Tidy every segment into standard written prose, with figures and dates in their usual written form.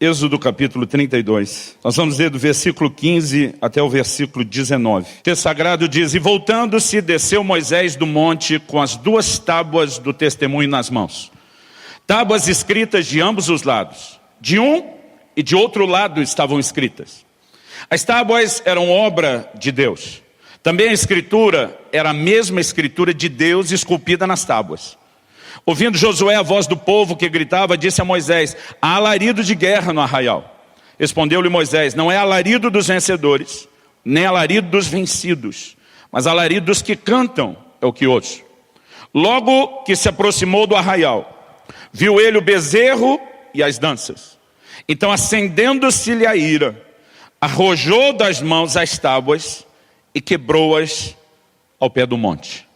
Êxodo capítulo 32. Nós vamos ler do versículo 15 até o versículo 19. O texto sagrado diz: E voltando-se, desceu Moisés do monte com as 2 tábuas do testemunho nas mãos. Tábuas escritas de ambos os lados. De um e de outro lado estavam escritas. As tábuas eram obra de Deus. Também a escritura era a mesma escritura de Deus esculpida nas tábuas. Ouvindo Josué a voz do povo que gritava, disse a Moisés: há alarido de guerra no arraial. Respondeu-lhe Moisés: não é alarido dos vencedores, nem alarido dos vencidos, mas alarido dos que cantam é o que ouço. Logo que se aproximou do arraial, viu ele o bezerro e as danças. Então, acendendo-se-lhe a ira, arrojou das mãos as tábuas e quebrou-as ao pé do monte.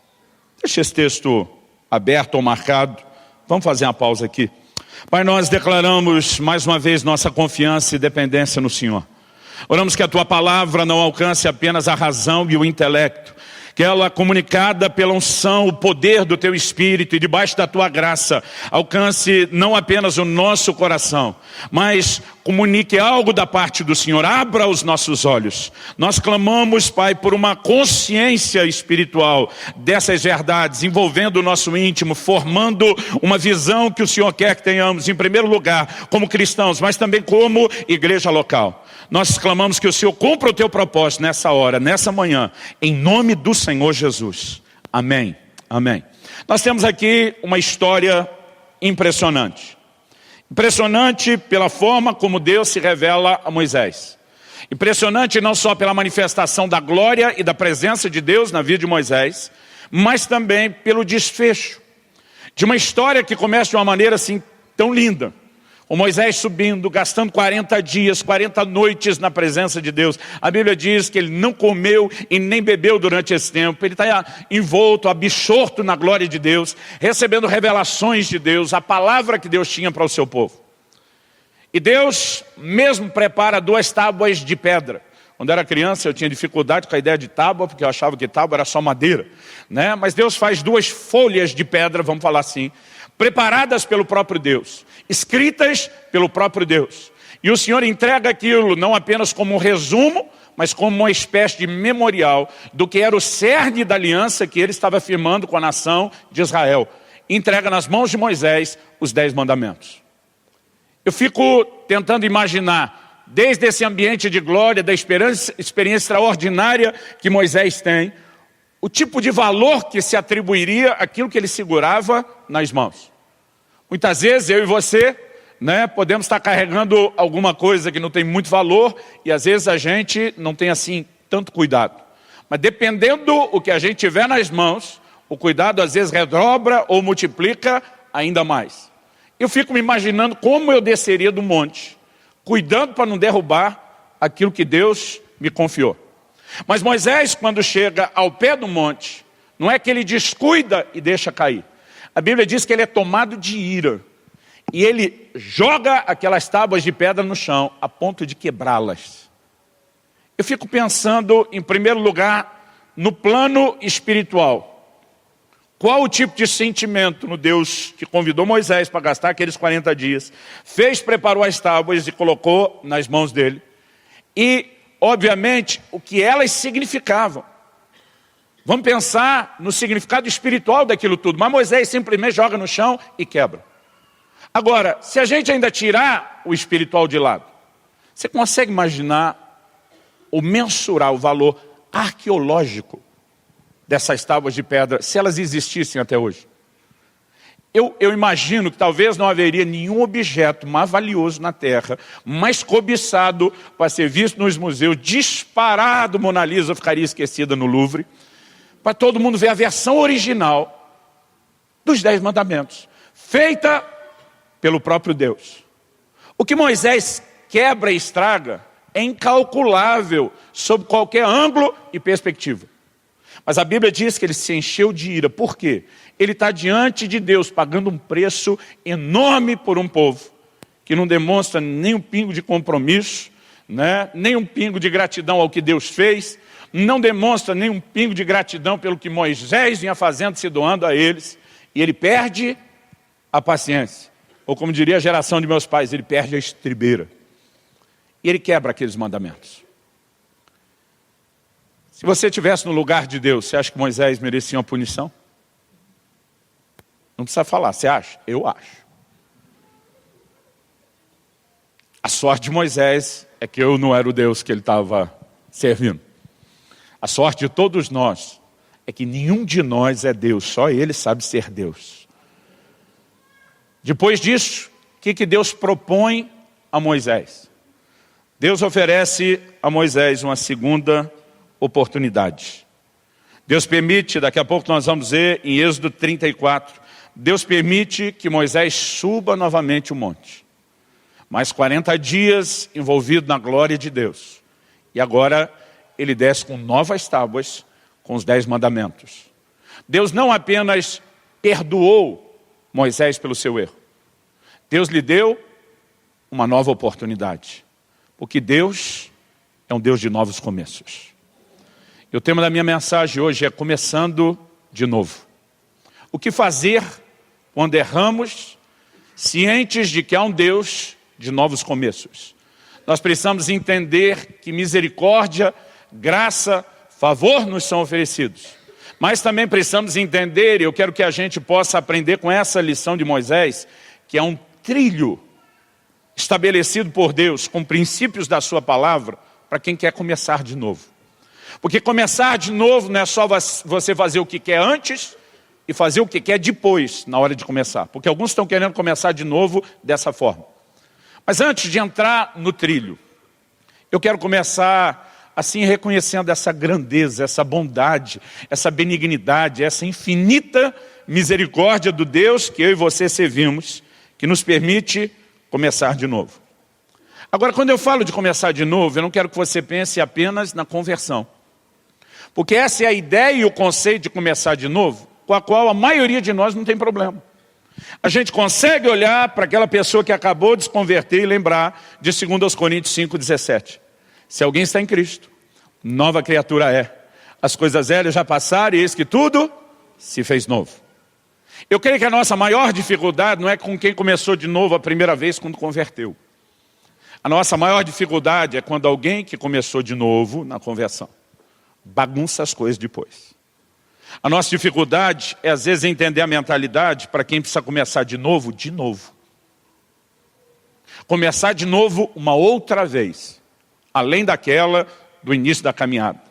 Deixa esse texto aberto ou marcado. Vamos fazer uma pausa aqui. Pai, nós declaramos mais uma vez nossa confiança e dependência no Senhor. Oramos que a Tua palavra não alcance apenas a razão e o intelecto, que ela, comunicada pela unção, o poder do Teu Espírito e debaixo da Tua graça, alcance não apenas o nosso coração, mas comunique algo da parte do Senhor. Abra os nossos olhos. Nós clamamos, Pai, por uma consciência espiritual dessas verdades, envolvendo o nosso íntimo, formando uma visão que o Senhor quer que tenhamos, em primeiro lugar, como cristãos, mas também como igreja local. Nós clamamos que o Senhor cumpra o Teu propósito nessa hora, nessa manhã, em nome do Senhor Jesus. Amém. Amém. Nós temos aqui uma história impressionante. Impressionante pela forma como Deus se revela a Moisés. Impressionante não só pela manifestação da glória e da presença de Deus na vida de Moisés, mas também pelo desfecho de uma história que começa de uma maneira assim tão linda. O Moisés subindo, gastando 40 dias, 40 noites na presença de Deus. A Bíblia diz que ele não comeu e nem bebeu durante esse tempo. Ele está envolto, absorto na glória de Deus, recebendo revelações de Deus, a palavra que Deus tinha para o seu povo. E Deus mesmo prepara 2 tábuas de pedra. Quando era criança eu tinha dificuldade com a ideia de tábua, porque eu achava que tábua era só madeira, né? Mas Deus faz 2 folhas de pedra, vamos falar assim, preparadas pelo próprio Deus, escritas pelo próprio Deus. E o Senhor entrega aquilo não apenas como um resumo, mas como uma espécie de memorial do que era o cerne da aliança que ele estava firmando com a nação de Israel. Entrega nas mãos de Moisés os 10 mandamentos. Eu fico tentando imaginar, desde esse ambiente de glória, da experiência extraordinária que Moisés tem, o tipo de valor que se atribuiria àquilo que ele segurava nas mãos. Muitas vezes eu e você, né, podemos estar carregando alguma coisa que não tem muito valor e às vezes a gente não tem assim tanto cuidado. Mas dependendo o que a gente tiver nas mãos, o cuidado às vezes redobra ou multiplica ainda mais. Eu fico me imaginando como eu desceria do monte, cuidando para não derrubar aquilo que Deus me confiou. Mas Moisés, quando chega ao pé do monte, não é que ele descuida e deixa cair. A Bíblia diz que ele é tomado de ira. E ele joga aquelas tábuas de pedra no chão, a ponto de quebrá-las. Eu fico pensando, em primeiro lugar, no plano espiritual. Qual o tipo de sentimento no Deus que convidou Moisés para gastar aqueles 40 dias, preparou as tábuas e colocou nas mãos dele. E obviamente, o que elas significavam. Vamos pensar no significado espiritual daquilo tudo. Mas Moisés simplesmente joga no chão e quebra. Agora, se a gente ainda tirar o espiritual de lado, você consegue imaginar ou mensurar o valor arqueológico dessas tábuas de pedra, se elas existissem até hoje? Eu imagino que talvez não haveria nenhum objeto mais valioso na Terra, mais cobiçado para ser visto nos museus, disparado. Mona Lisa ficaria esquecida no Louvre, para todo mundo ver a versão original dos 10 mandamentos, feita pelo próprio Deus. O que Moisés quebra e estraga é incalculável sob qualquer ângulo e perspectiva. Mas a Bíblia diz que ele se encheu de ira. Por quê? Ele está diante de Deus pagando um preço enorme por um povo que não demonstra nem um pingo de compromisso, né? Nem um pingo de gratidão ao que Deus fez, não demonstra nem um pingo de gratidão pelo que Moisés vinha fazendo, se doando a eles, e ele perde a paciência. ou como diria a geração de meus pais, ele perde a estribeira. E ele quebra aqueles mandamentos. Se você estivesse no lugar de Deus, você acha que Moisés merecia uma punição? Não precisa falar, você acha? Eu acho. A sorte de Moisés é que eu não era o Deus que ele estava servindo. A sorte de todos nós é que nenhum de nós é Deus, só ele sabe ser Deus. Depois disso, o que Deus propõe a Moisés? Deus oferece a Moisés uma segunda oportunidade. Deus permite, daqui a pouco nós vamos ver em Êxodo 34, Deus permite que Moisés suba novamente o monte. Mais 40 dias envolvido na glória de Deus. E agora ele desce com novas tábuas, com os 10 mandamentos. Deus não apenas perdoou Moisés pelo seu erro. Deus lhe deu uma nova oportunidade. Porque Deus é um Deus de novos começos. E o tema da minha mensagem hoje é começando de novo. O que fazer quando erramos, cientes de que há um Deus de novos começos? Nós precisamos entender que misericórdia, graça, favor nos são oferecidos. Mas também precisamos entender, e eu quero que a gente possa aprender com essa lição de Moisés, que é um trilho estabelecido por Deus, com princípios da sua palavra, para quem quer começar de novo. Porque começar de novo não é só você fazer o que quer antes e fazer o que quer depois, na hora de começar. Porque alguns estão querendo começar de novo dessa forma. Mas antes de entrar no trilho, eu quero começar assim reconhecendo essa grandeza, essa bondade, essa benignidade, essa infinita misericórdia do Deus que eu e você servimos, que nos permite começar de novo. Agora, quando eu falo de começar de novo, eu não quero que você pense apenas na conversão. Porque essa é a ideia e o conceito de começar de novo, com a qual a maioria de nós não tem problema. A gente consegue olhar para aquela pessoa que acabou de se converter e lembrar de 2 Coríntios 5,17. Se alguém está em Cristo, nova criatura é. As coisas velhas já passaram e eis que tudo se fez novo. Eu creio que a nossa maior dificuldade não é com quem começou de novo a primeira vez quando converteu. A nossa maior dificuldade é quando alguém que começou de novo na conversão bagunça as coisas depois. A nossa dificuldade é às vezes entender a mentalidade para quem precisa começar de novo. Começar de novo uma outra vez, além daquela do início da caminhada.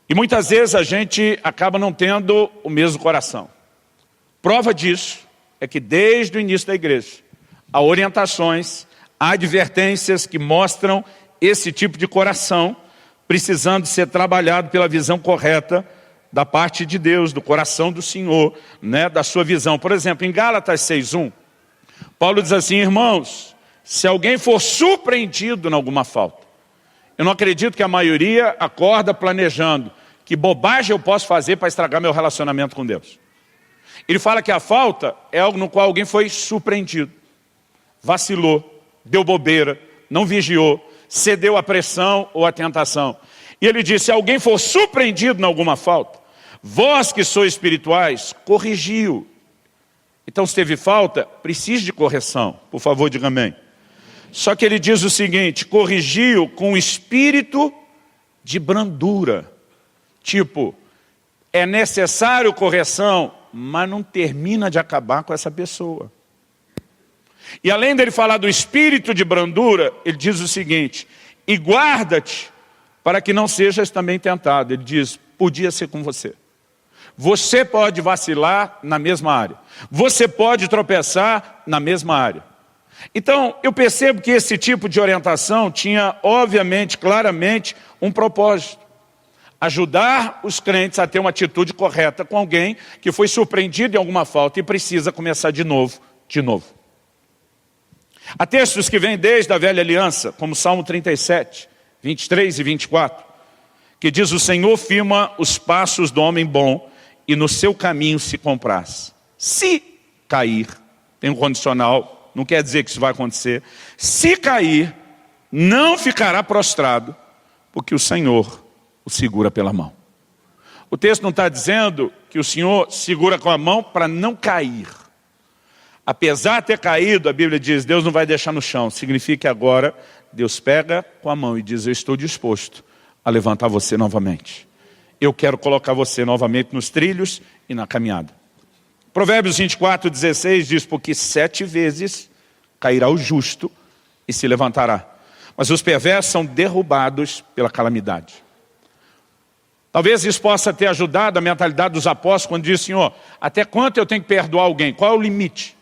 E muitas vezes a gente acaba não tendo o mesmo coração. Prova disso é que desde o início da igreja, há orientações, há advertências que mostram esse tipo de coração precisando ser trabalhado pela visão correta da parte de Deus, do coração do Senhor, né, da sua visão. Por exemplo, em Gálatas 6:1, Paulo diz assim: irmãos, se alguém for surpreendido em alguma falta, eu não acredito que a maioria acorda planejando que bobagem eu posso fazer para estragar meu relacionamento com Deus. Ele fala que a falta é algo no qual alguém foi surpreendido, vacilou, deu bobeira, não vigiou, cedeu à pressão ou à tentação. E ele diz: se alguém for surpreendido em alguma falta, vós que sois espirituais, corrigiu. Então, se teve falta, precisa de correção. Por favor, diga amém. Só que ele diz o seguinte: corrigiu com espírito de brandura. Tipo, é necessário correção, mas não termina de acabar com essa pessoa. E além dele falar do espírito de brandura, ele diz o seguinte: e guarda-te para que não sejas também tentado. Ele diz: podia ser com você. Você pode vacilar na mesma área. Você pode tropeçar na mesma área. Então, eu percebo que esse tipo de orientação tinha, obviamente, claramente, um propósito. Ajudar os crentes a ter uma atitude correta com alguém que foi surpreendido em alguma falta e precisa começar de novo. Há textos que vêm desde a velha aliança, como Salmo 37, 23 e 24, que diz: o Senhor firma os passos do homem bom e no seu caminho se compraz. Se cair, tem um condicional, não quer dizer que isso vai acontecer. Se cair, não ficará prostrado, porque o Senhor o segura pela mão. O texto não está dizendo que o Senhor segura com a mão para não cair. Apesar de ter caído, a Bíblia diz, Deus não vai deixar no chão. Significa que agora Deus pega com a mão e diz, eu estou disposto a levantar você novamente. Eu quero colocar você novamente nos trilhos e na caminhada. Provérbios 24:16 diz, porque 7 vezes cairá o justo e se levantará. Mas os perversos são derrubados pela calamidade. Talvez isso possa ter ajudado a mentalidade dos apóstolos quando diz, Senhor, até quanto eu tenho que perdoar alguém? Qual é o limite?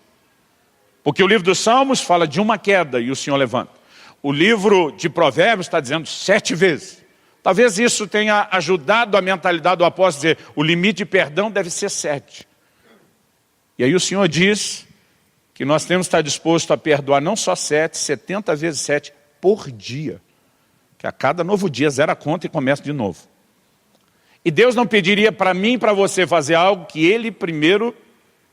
Porque o livro dos Salmos fala de uma queda e o Senhor levanta. O livro de Provérbios está dizendo 7 vezes. Talvez isso tenha ajudado a mentalidade do apóstolo a dizer, o limite de perdão deve ser 7. E aí o Senhor diz que nós temos que estar disposto a perdoar não só 7, 70 vezes 7 por dia. Que a cada novo dia zera a conta e começa de novo. E Deus não pediria para mim e para você fazer algo que Ele primeiro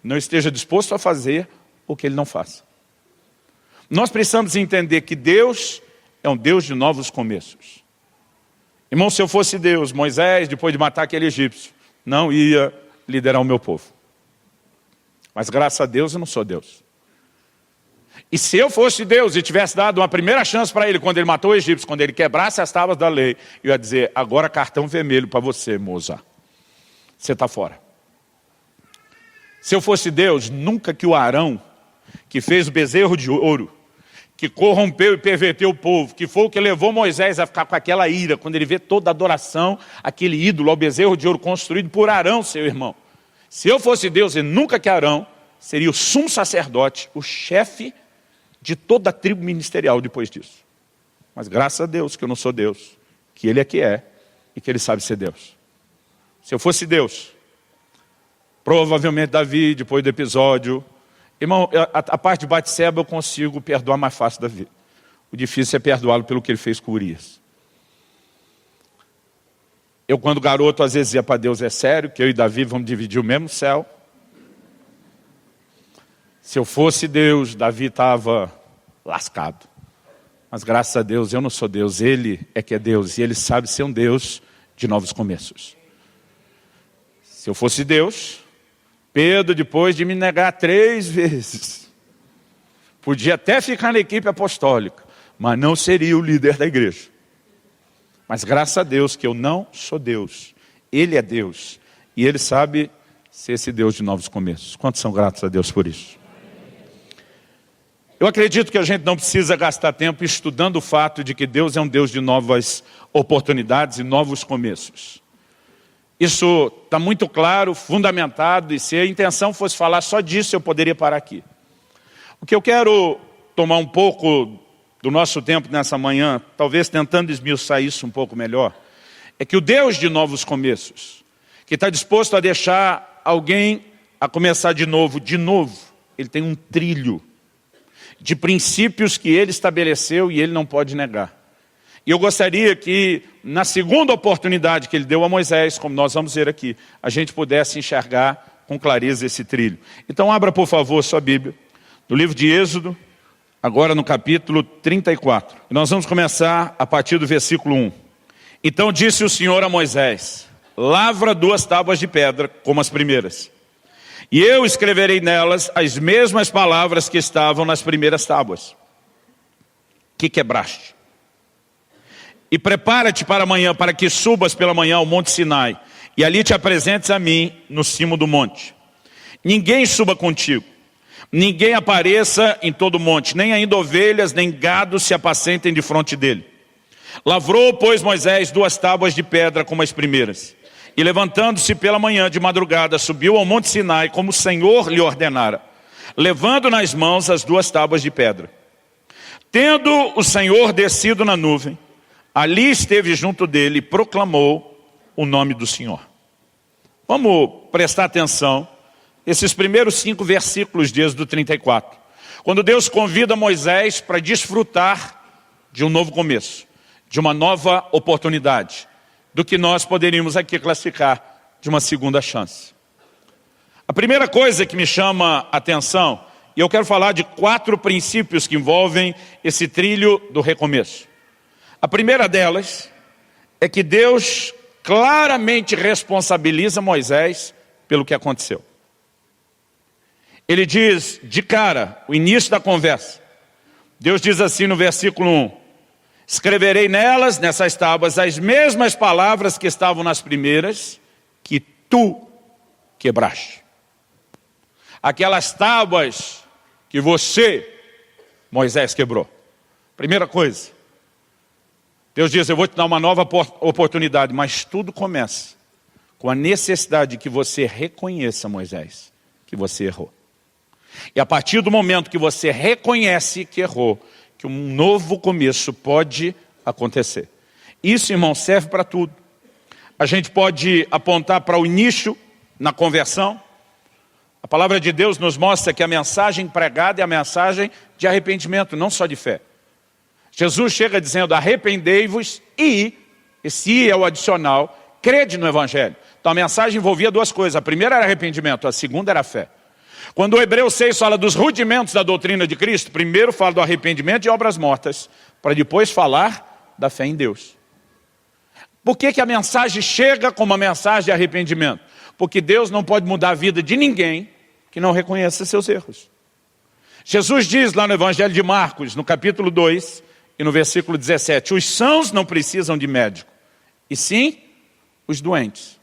não esteja disposto a fazer ou que Ele não faça. Nós precisamos entender que Deus é um Deus de novos começos. Irmão, se eu fosse Deus, Moisés, depois de matar aquele egípcio, não ia liderar o meu povo. Mas graças a Deus eu não sou Deus. E se eu fosse Deus e tivesse dado uma primeira chance para ele, quando ele matou o egípcio, quando ele quebrasse as tábuas da lei, eu ia dizer, agora cartão vermelho para você, moça. Você está fora. Se eu fosse Deus, nunca que o Arão, que fez o bezerro de ouro, que corrompeu e perverteu o povo, que foi o que levou Moisés a ficar com aquela ira, quando ele vê toda a adoração, aquele ídolo, ao bezerro de ouro construído por Arão, seu irmão. Se eu fosse Deus, e nunca que Arão seria o sumo sacerdote, o chefe de toda a tribo ministerial depois disso. Mas graças a Deus que eu não sou Deus, que Ele é que é, e que Ele sabe ser Deus. Se eu fosse Deus, provavelmente Davi, depois do episódio, irmão, a parte de Batseba eu consigo perdoar mais fácil Davi. O difícil é perdoá-lo pelo que ele fez com Urias. Eu, quando garoto, às vezes ia para Deus, é sério, que eu e Davi vamos dividir o mesmo céu. Se eu fosse Deus, Davi estava lascado. Mas graças a Deus, eu não sou Deus, Ele é que é Deus. E Ele sabe ser um Deus de novos começos. Se eu fosse Deus, Pedro, depois de me negar 3 vezes, podia até ficar na equipe apostólica, mas não seria o líder da igreja. Mas graças a Deus que eu não sou Deus. Ele é Deus. E Ele sabe ser esse Deus de novos começos. Quantos são gratos a Deus por isso? Eu acredito que a gente não precisa gastar tempo estudando o fato de que Deus é um Deus de novas oportunidades e novos começos. Isso está muito claro, fundamentado, e se a intenção fosse falar só disso, eu poderia parar aqui. O que eu quero tomar um pouco do nosso tempo nessa manhã, talvez tentando esmiuçar isso um pouco melhor, é que o Deus de novos começos, que está disposto a deixar alguém a começar de novo, Ele tem um trilho de princípios que Ele estabeleceu e Ele não pode negar. E eu gostaria que, na segunda oportunidade que Ele deu a Moisés, como nós vamos ver aqui, a gente pudesse enxergar com clareza esse trilho. Então abra, por favor, sua Bíblia, no livro de Êxodo, agora no capítulo 34. E nós vamos começar a partir do versículo 1. Então disse o Senhor a Moisés, lavra 2 tábuas de pedra, como as primeiras. E eu escreverei nelas as mesmas palavras que estavam nas primeiras tábuas, que quebraste. E prepara-te para amanhã, para que subas pela manhã ao monte Sinai, e ali te apresentes a mim no cimo do monte. Ninguém suba contigo, ninguém apareça em todo o monte, nem ainda ovelhas, nem gado se apacentem de fronte dele. Lavrou, pois, Moisés 2 tábuas de pedra como as primeiras. E levantando-se pela manhã de madrugada, subiu ao monte Sinai, como o Senhor lhe ordenara, levando nas mãos as 2 tábuas de pedra. Tendo o Senhor descido na nuvem, ali esteve junto dele e proclamou o nome do Senhor. Vamos prestar atenção, esses primeiros 5 versículos de Êxodo 34. Quando Deus convida Moisés para desfrutar de um novo começo, de uma nova oportunidade, do que nós poderíamos aqui classificar de uma segunda chance. A primeira coisa que me chama a atenção, e eu quero falar de 4 princípios que envolvem esse trilho do recomeço. A primeira delas é que Deus claramente responsabiliza Moisés pelo que aconteceu. Ele diz, de cara, o início da conversa. Deus diz assim no versículo 1. Escreverei nelas, nessas tábuas, as mesmas palavras que estavam nas primeiras, que tu quebraste. Aquelas tábuas que você, Moisés, quebrou. Primeira coisa. Deus diz, eu vou te dar uma nova oportunidade, mas tudo começa com a necessidade que você reconheça, Moisés, que você errou. E a partir do momento que você reconhece que errou, que um novo começo pode acontecer. Isso, irmão, serve para tudo. A gente pode apontar para o início na conversão. A palavra de Deus nos mostra que a mensagem pregada é a mensagem de arrependimento, não só de fé. Jesus chega dizendo, arrependei-vos e, esse é o adicional, crede no Evangelho. Então a mensagem envolvia duas coisas. A primeira era arrependimento, a segunda era fé. Quando o Hebreus 6 fala dos rudimentos da doutrina de Cristo, primeiro fala do arrependimento e obras mortas, para depois falar da fé em Deus. Por que a mensagem chega como uma mensagem de arrependimento? Porque Deus não pode mudar a vida de ninguém que não reconheça seus erros. Jesus diz lá no Evangelho de Marcos, no capítulo 2 e no versículo 17, os sãos não precisam de médico, e sim os doentes.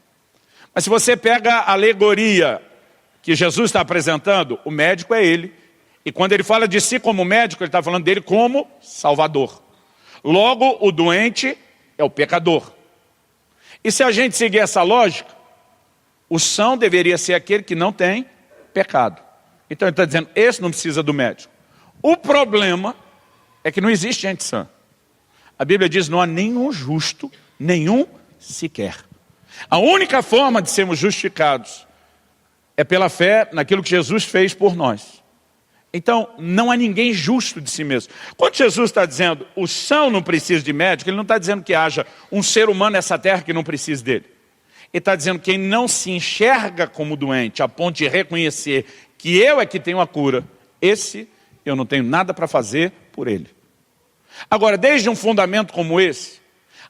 Mas se você pega a alegoria que Jesus está apresentando, o médico é ele. E quando ele fala de si como médico, ele está falando dele como salvador. Logo, o doente é o pecador. E se a gente seguir essa lógica, o são deveria ser aquele que não tem pecado. Então ele está dizendo, esse não precisa do médico. O problema é que não existe gente sã. A Bíblia diz, não há nenhum justo, nenhum sequer. A única forma de sermos justificados é pela fé naquilo que Jesus fez por nós. Então, não há ninguém justo de si mesmo. Quando Jesus está dizendo, o são não precisa de médico, ele não está dizendo que haja um ser humano nessa terra que não precise dele. Ele está dizendo que quem não se enxerga como doente, a ponto de reconhecer que eu é que tenho a cura, esse eu não tenho nada para fazer por ele. Agora, desde um fundamento como esse,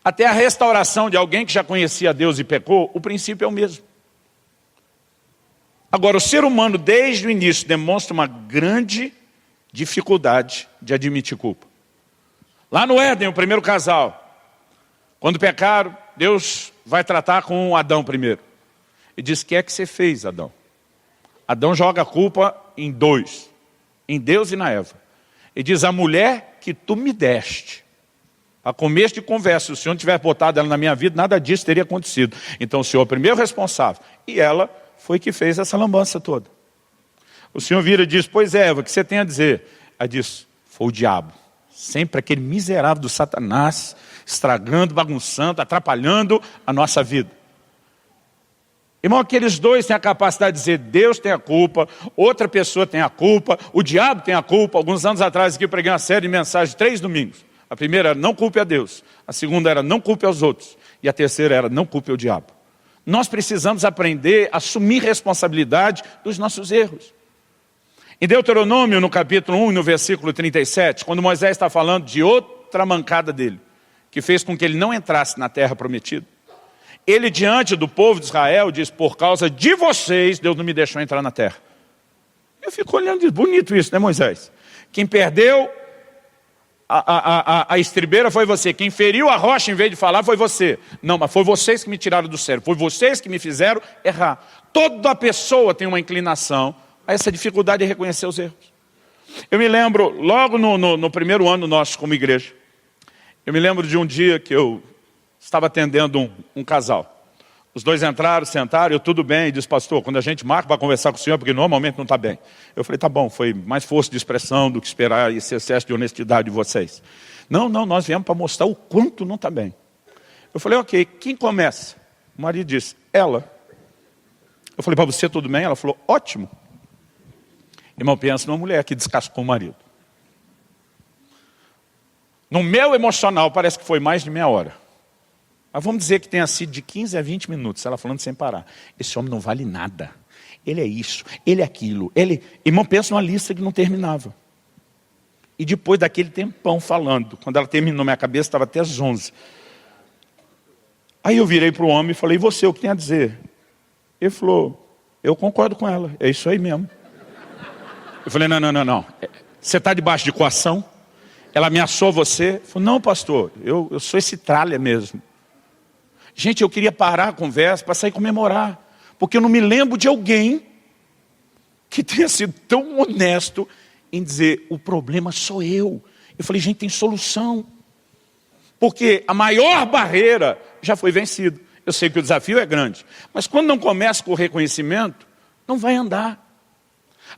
até a restauração de alguém que já conhecia Deus e pecou, o princípio é o mesmo. Agora, o ser humano, desde o início, demonstra uma grande dificuldade de admitir culpa. Lá no Éden, o primeiro casal, quando pecaram, Deus vai tratar com Adão primeiro. E diz, o que é que você fez, Adão? Adão joga a culpa em dois, em Deus e na Eva. E diz, a mulher que tu me deste. A começo de conversa, se o Senhor não tivesse botado ela na minha vida, nada disso teria acontecido. Então o Senhor é o primeiro responsável. E ela foi que fez essa lambança toda. O Senhor vira e diz, pois é, Eva, o que você tem a dizer? Ela diz, foi o diabo. Sempre aquele miserável do Satanás, estragando, bagunçando, atrapalhando a nossa vida. Irmão, aqueles dois têm a capacidade de dizer, Deus tem a culpa, outra pessoa tem a culpa, o diabo tem a culpa. Alguns anos atrás aqui eu preguei uma série de mensagens, 3 domingos. A primeira era, não culpe a Deus. A segunda era, não culpe aos outros. E a terceira era, não culpe o diabo. Nós precisamos aprender a assumir responsabilidade dos nossos erros. Em Deuteronômio, no capítulo 1, no versículo 37, quando Moisés está falando de outra mancada dele, que fez com que ele não entrasse na terra prometida, ele, diante do povo de Israel, diz, por causa de vocês, Deus não me deixou entrar na terra. Eu fico olhando e diz, bonito isso, né, Moisés? Quem perdeu a estribeira foi você. Quem feriu a rocha em vez de falar foi você. Não, mas foi vocês que me tiraram do sério. Foi vocês que me fizeram errar. Toda pessoa tem uma inclinação a essa dificuldade de reconhecer os erros. Eu me lembro, logo no primeiro ano nosso como igreja, eu me lembro de um dia que eu estava atendendo um casal. Os dois entraram, sentaram, eu tudo bem, e disse, pastor, quando a gente marca para conversar com o senhor, porque normalmente não está bem. Eu falei, tá bom, foi mais força de expressão do que esperar esse excesso de honestidade de vocês. Não, nós viemos para mostrar o quanto não está bem. Eu falei, ok, quem começa? O marido disse, ela. Eu falei, para você tudo bem? Ela falou, ótimo. Irmão, pensa numa mulher que descascou o marido. No meu emocional, parece que foi mais de meia hora. Mas vamos dizer que tenha sido de 15 a 20 minutos, ela falando sem parar. Esse homem não vale nada. Ele é isso, ele é aquilo. Irmão, pensa numa lista que não terminava. E depois daquele tempão falando, quando ela terminou, minha cabeça estava até às 11. Aí eu virei para o homem e falei, e você, o que tem a dizer? Ele falou, eu concordo com ela, é isso aí mesmo. Eu falei, não. Você está debaixo de coação? Ela ameaçou você? Eu falei, não, pastor, eu sou esse tralha mesmo. Gente, eu queria parar a conversa para sair comemorar. Porque eu não me lembro de alguém que tenha sido tão honesto em dizer, o problema sou eu. Eu falei, gente, tem solução. Porque a maior barreira já foi vencida. Eu sei que o desafio é grande. Mas quando não começa com o reconhecimento, não vai andar.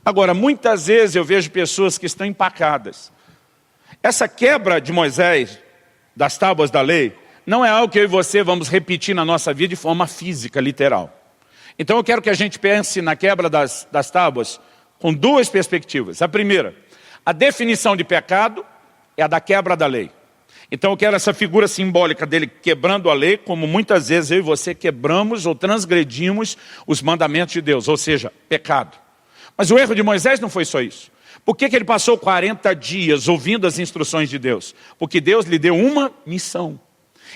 Agora, muitas vezes eu vejo pessoas que estão empacadas. Essa quebra de Moisés, das tábuas da lei, não é algo que eu e você vamos repetir na nossa vida de forma física, literal. Então eu quero que a gente pense na quebra das tábuas com duas perspectivas. A primeira, a definição de pecado é a da quebra da lei. Então eu quero essa figura simbólica dele quebrando a lei, como muitas vezes eu e você quebramos ou transgredimos os mandamentos de Deus, ou seja, pecado. Mas o erro de Moisés não foi só isso. Por que ele passou 40 dias ouvindo as instruções de Deus? Porque Deus lhe deu uma missão.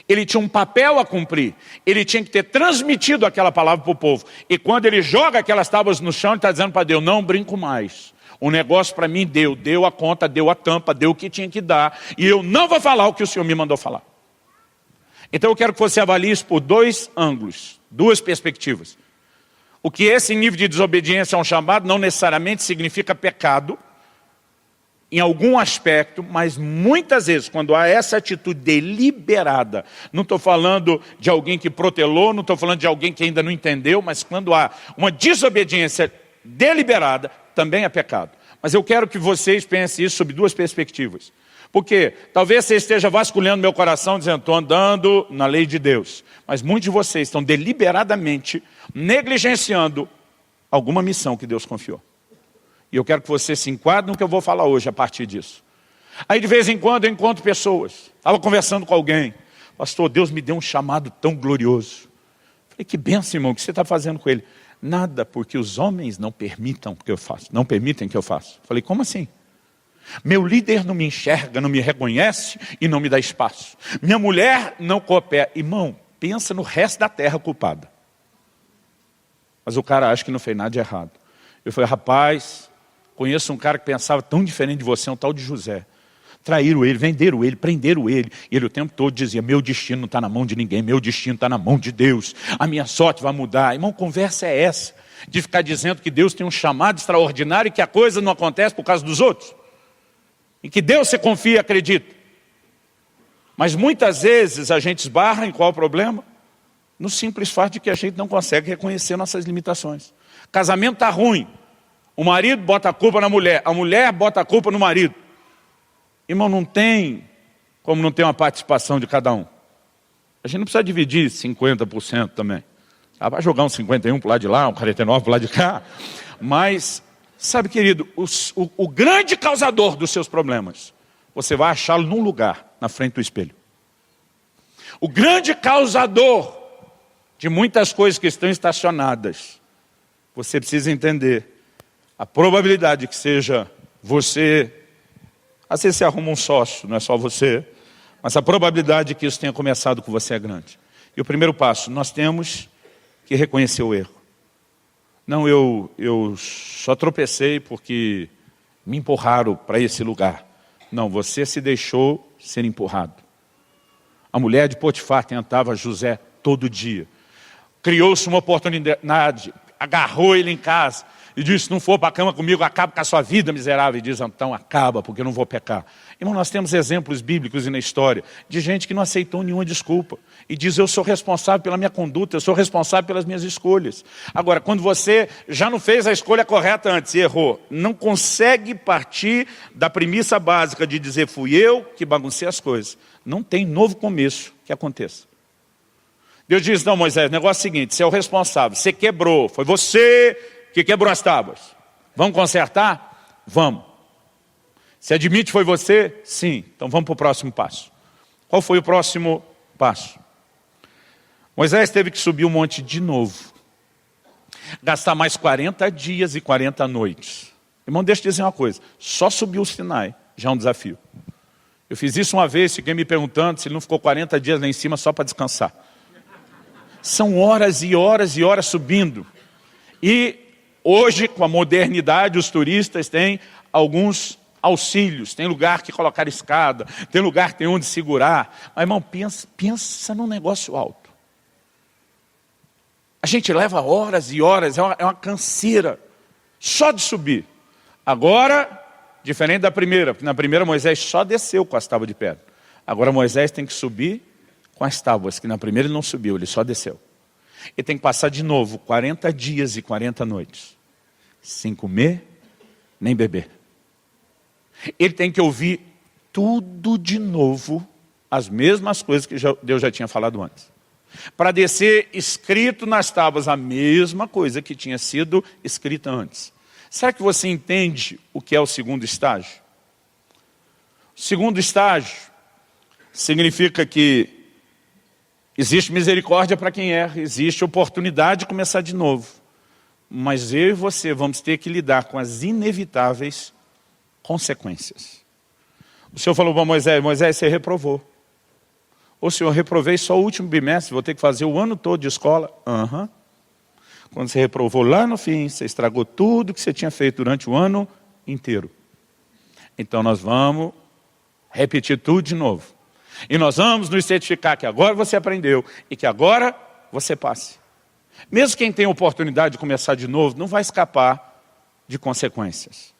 Ele tinha um papel a cumprir. Ele tinha que ter transmitido aquela palavra para o povo. E quando ele joga aquelas tábuas no chão, ele está dizendo para Deus, não brinco mais. O negócio para mim deu a conta, deu a tampa, deu o que tinha que dar. E eu não vou falar o que o Senhor me mandou falar. Então eu quero que você avalie isso por dois ângulos, duas perspectivas. O que esse nível de desobediência é um chamado não necessariamente significa pecado, em algum aspecto, mas muitas vezes, quando há essa atitude deliberada, não estou falando de alguém que protelou, não estou falando de alguém que ainda não entendeu, mas quando há uma desobediência deliberada, também é pecado. Mas eu quero que vocês pensem isso sob duas perspectivas. Porque talvez você esteja vasculhando meu coração, dizendo, estou andando na lei de Deus. Mas muitos de vocês estão deliberadamente negligenciando alguma missão que Deus confiou. E eu quero que você se enquadre no que eu vou falar hoje a partir disso. Aí de vez em quando eu encontro pessoas. Estava conversando com alguém. Pastor, Deus me deu um chamado tão glorioso. Falei, que bênção, irmão, o que você está fazendo com ele? Nada, porque os homens não permitem que eu faça. Não permitem que eu faça. Falei, como assim? Meu líder não me enxerga, não me reconhece e não me dá espaço. Minha mulher não coopera. Irmão, pensa no resto da terra culpada. Mas o cara acha que não fez nada de errado. Eu falei, rapaz... Conheço um cara que pensava tão diferente de você, um tal de José. Traíram ele, venderam ele, prenderam ele. E ele o tempo todo dizia, meu destino não está na mão de ninguém, meu destino está na mão de Deus. A minha sorte vai mudar. Irmão, conversa é essa. De ficar dizendo que Deus tem um chamado extraordinário e que a coisa não acontece por causa dos outros. Em que Deus você confia e acredita. Mas muitas vezes a gente esbarra em qual o problema? No simples fato de que a gente não consegue reconhecer nossas limitações. Casamento está ruim. O marido bota a culpa na mulher, a mulher bota a culpa no marido. Irmão, não tem como não ter uma participação de cada um. A gente não precisa dividir 50% também. Vai jogar um 51 para o lado de lá, um 49 para o lado de cá. Mas, sabe, querido, o grande causador dos seus problemas, você vai achá-lo num lugar, na frente do espelho. O grande causador de muitas coisas que estão estacionadas, você precisa entender. A probabilidade de que seja você, às vezes você arruma um sócio, não é só você, mas a probabilidade de que isso tenha começado com você é grande. E o primeiro passo, nós temos que reconhecer o erro. Não, eu só tropecei porque me empurraram para esse lugar. Não, você se deixou ser empurrado. A mulher de Potifar tentava José todo dia. Criou-se uma oportunidade, agarrou ele em casa. E disse, se não for para a cama comigo, acaba com a sua vida miserável. E diz, então acaba, porque eu não vou pecar. Irmão, nós temos exemplos bíblicos e na história de gente que não aceitou nenhuma desculpa. E diz, eu sou responsável pela minha conduta, eu sou responsável pelas minhas escolhas. Agora, quando você já não fez a escolha correta antes e errou, não consegue partir da premissa básica de dizer, fui eu que baguncei as coisas. Não tem novo começo que aconteça. Deus diz, não, Moisés, o negócio é o seguinte, você é o responsável, você quebrou, foi você que quebrou as tábuas. Vamos consertar? Vamos. Você admite que foi você? Sim. Então vamos para o próximo passo. Qual foi o próximo passo? Moisés teve que subir o monte de novo. Gastar mais 40 dias e 40 noites. Irmão, deixa eu dizer uma coisa. Só subir o Sinai já é um desafio. Eu fiz isso uma vez, fiquei me perguntando se ele não ficou 40 dias lá em cima só para descansar. São horas e horas e horas subindo. E Hoje, com a modernidade, os turistas têm alguns auxílios. Tem lugar que colocar escada, tem lugar que tem onde segurar. Mas, irmão, pensa num negócio alto. A gente leva horas e horas, é uma canseira só de subir. Agora, diferente da primeira, porque na primeira Moisés só desceu com as tábuas de pedra. Agora Moisés tem que subir com as tábuas, que na primeira ele não subiu, ele só desceu. Ele tem que passar de novo 40 dias e 40 noites, sem comer nem beber. Ele tem que ouvir tudo de novo, as mesmas coisas que Deus já tinha falado antes. Para descer escrito nas tábuas a mesma coisa que tinha sido escrita antes. Será que você entende o que é o segundo estágio? O segundo estágio significa que existe misericórdia para quem erra, existe oportunidade de começar de novo. Mas eu e você vamos ter que lidar com as inevitáveis consequências. O Senhor falou para Moisés, Moisés, você reprovou. Ô Senhor, reprovei só o último bimestre, vou ter que fazer o ano todo de escola. Quando você reprovou lá no fim, você estragou tudo que você tinha feito durante o ano inteiro. Então nós vamos repetir tudo de novo. E nós vamos nos certificar que agora você aprendeu e que agora você passe. Mesmo quem tem a oportunidade de começar de novo, não vai escapar de consequências.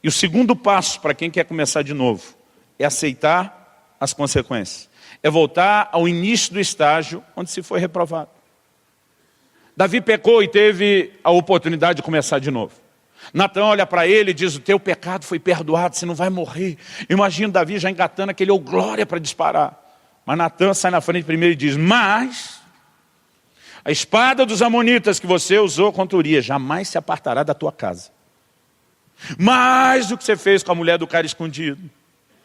E o segundo passo para quem quer começar de novo é aceitar as consequências. É voltar ao início do estágio onde se foi reprovado. Davi pecou e teve a oportunidade de começar de novo. Natã olha para ele e diz, o teu pecado foi perdoado, você não vai morrer. Imagina Davi já engatando aquele glória para disparar. Mas Natã sai na frente primeiro e diz, mas a espada dos amonitas que você usou contra Urias jamais se apartará da tua casa. Mais do que você fez com a mulher do cara escondido,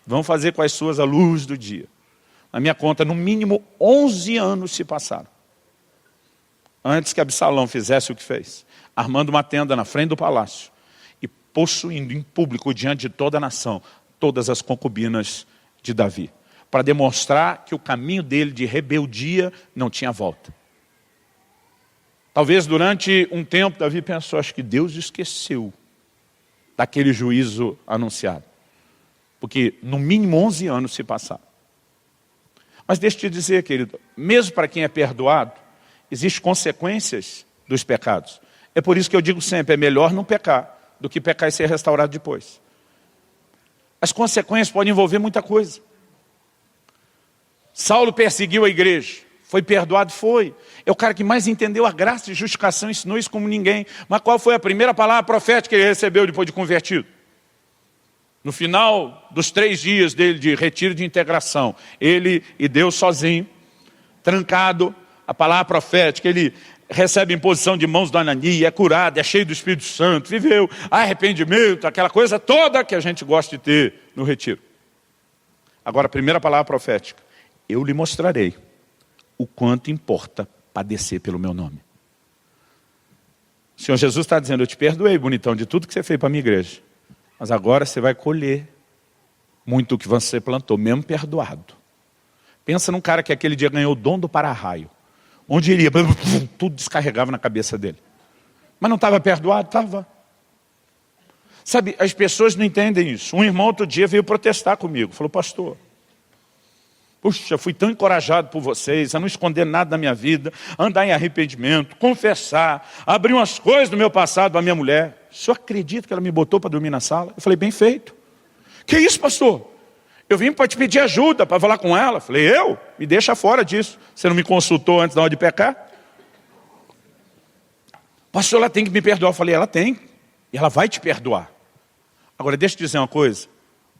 vão fazer com as suas à luz do dia. Na minha conta, no mínimo 11 anos se passaram. Antes que Absalão fizesse o que fez. Armando uma tenda na frente do palácio. E possuindo em público, diante de toda a nação, todas as concubinas de Davi. Para demonstrar que o caminho dele de rebeldia não tinha volta. Talvez durante um tempo Davi pensou, acho que Deus esqueceu daquele juízo anunciado. Porque no mínimo 11 anos se passaram. Mas deixa eu te dizer, querido, mesmo para quem é perdoado, existem consequências dos pecados. É por isso que eu digo sempre, é melhor não pecar do que pecar e ser restaurado depois. As consequências podem envolver muita coisa. Saulo perseguiu a igreja, foi perdoado, foi. É o cara que mais entendeu a graça de justificação, ensinou isso como ninguém. Mas qual foi a primeira palavra profética que ele recebeu depois de convertido? No final dos 3 dias dele de retiro de integração, ele e Deus sozinho, trancado, a palavra profética, ele recebe imposição de mãos do Anani, é curado, é cheio do Espírito Santo, viveu arrependimento, aquela coisa toda que a gente gosta de ter no retiro. Agora, a primeira palavra profética, eu lhe mostrarei o quanto importa padecer pelo meu nome. O Senhor Jesus está dizendo, eu te perdoei, bonitão, de tudo que você fez para a minha igreja. Mas agora você vai colher muito o que você plantou, mesmo perdoado. Pensa num cara que aquele dia ganhou o dom do para-raio. Onde iria, tudo descarregava na cabeça dele. Mas não estava perdoado? Estava. Sabe, as pessoas não entendem isso. Um irmão outro dia veio protestar comigo. Falou, pastor, puxa, fui tão encorajado por vocês a não esconder nada da minha vida, andar em arrependimento, confessar, abrir umas coisas do meu passado para a minha mulher. O senhor acredita que ela me botou para dormir na sala? Eu falei, bem feito. Que isso, pastor? Eu vim para te pedir ajuda, para falar com ela. Falei, eu? Me deixa fora disso. Você não me consultou antes da hora de pecar? Pastor, ela tem que me perdoar. Eu falei, ela tem. E ela vai te perdoar. Agora, deixa eu te dizer uma coisa.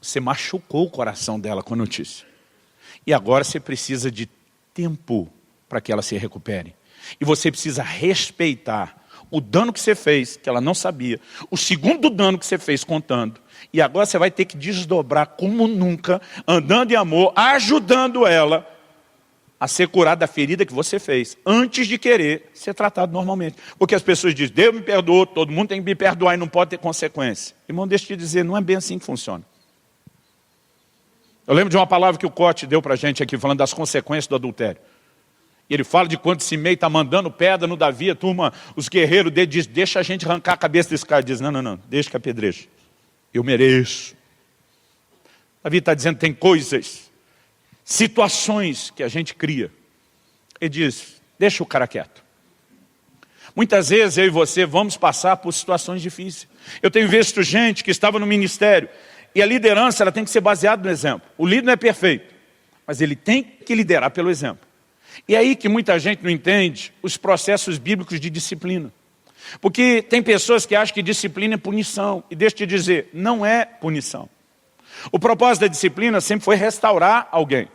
Você machucou o coração dela com a notícia. E agora você precisa de tempo para que ela se recupere. E você precisa respeitar o dano que você fez, que ela não sabia. O segundo dano que você fez contando. E agora você vai ter que desdobrar como nunca, andando em amor, ajudando ela a ser curada da ferida que você fez, antes de querer ser tratado normalmente. Porque as pessoas dizem, Deus me perdoou, todo mundo tem que me perdoar e não pode ter consequência. Irmão, deixa eu te dizer, não é bem assim que funciona. Eu lembro de uma palavra que o Cote deu para a gente aqui, falando das consequências do adultério. E ele fala de quando Simei está mandando pedra no Davi, a turma, os guerreiros dele dizem, deixa a gente arrancar a cabeça desse cara. Ele diz, não, deixa que apedreje. Eu mereço. Davi está dizendo, tem coisas, situações que a gente cria. Ele diz, deixa o cara quieto. Muitas vezes eu e você vamos passar por situações difíceis. Eu tenho visto gente que estava no ministério, e a liderança ela tem que ser baseada no exemplo. O líder não é perfeito, mas ele tem que liderar pelo exemplo. E é aí que muita gente não entende os processos bíblicos de disciplina. Porque tem pessoas que acham que disciplina é punição. E deixa eu te dizer, não é punição. O propósito da disciplina sempre foi restaurar alguém.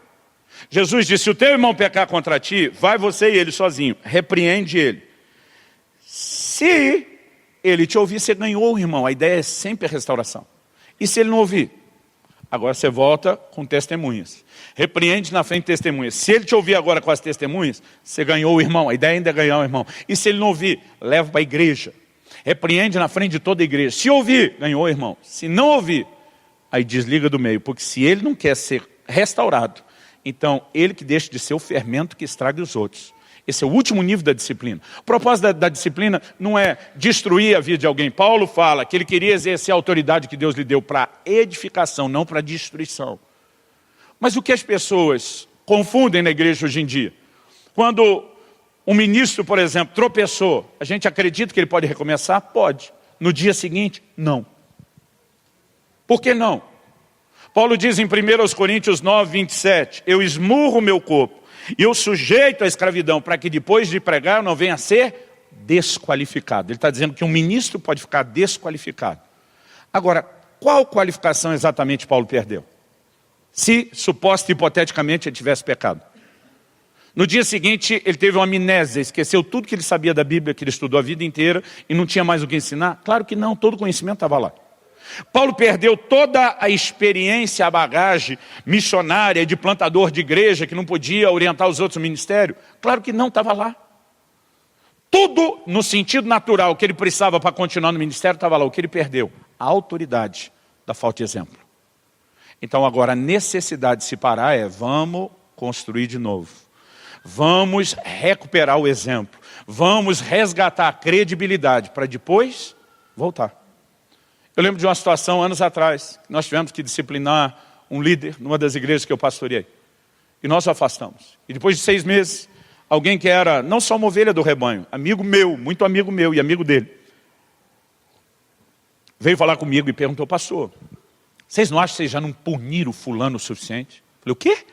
Jesus disse, se o teu irmão pecar contra ti, vai você e ele sozinho, repreende ele. Se ele te ouvir, você ganhou o irmão. A ideia é sempre a restauração. E se ele não ouvir? Agora você volta com testemunhas. Repreende na frente de testemunhas. Se ele te ouvir agora com as testemunhas, você ganhou o irmão. A ideia ainda é ganhar o irmão. E se ele não ouvir, leva para a igreja. Repreende na frente de toda a igreja. Se ouvir, ganhou o irmão. Se não ouvir, aí desliga do meio. Porque se ele não quer ser restaurado, então ele que deixa de ser o fermento que estraga os outros. Esse é o último nível da disciplina. O propósito da disciplina não é destruir a vida de alguém. Paulo fala que ele queria exercer a autoridade que Deus lhe deu para edificação, não para destruição. Mas o que as pessoas confundem na igreja hoje em dia? Quando um ministro, por exemplo, tropeçou, a gente acredita que ele pode recomeçar? Pode. No dia seguinte, não. Por que não? Paulo diz em 1 Coríntios 9, 27, eu esmurro o meu corpo e eu sujeito à escravidão para que depois de pregar eu não venha a ser desqualificado. Ele está dizendo que um ministro pode ficar desqualificado. Agora, qual qualificação exatamente Paulo perdeu? Se, suposto hipoteticamente, ele tivesse pecado. No dia seguinte, ele teve uma amnésia, esqueceu tudo que ele sabia da Bíblia, que ele estudou a vida inteira e não tinha mais o que ensinar? Claro que não, todo o conhecimento estava lá. Paulo perdeu toda a experiência, a bagagem missionária de plantador de igreja que não podia orientar os outros no ministério? Claro que não, estava lá. Tudo no sentido natural que ele precisava para continuar no ministério estava lá. O que ele perdeu? A autoridade da falta de exemplo. Então agora a necessidade de se parar é vamos construir de novo. Vamos recuperar o exemplo. Vamos resgatar a credibilidade para depois voltar. Eu lembro de uma situação, anos atrás, nós tivemos que disciplinar um líder numa das igrejas que eu pastoreei. E nós o afastamos. E depois de 6 meses, alguém que era não só uma ovelha do rebanho, amigo meu, muito amigo meu e amigo dele, veio falar comigo e perguntou, pastor, vocês não acham que vocês já não puniram fulano o suficiente? Eu falei, o quê?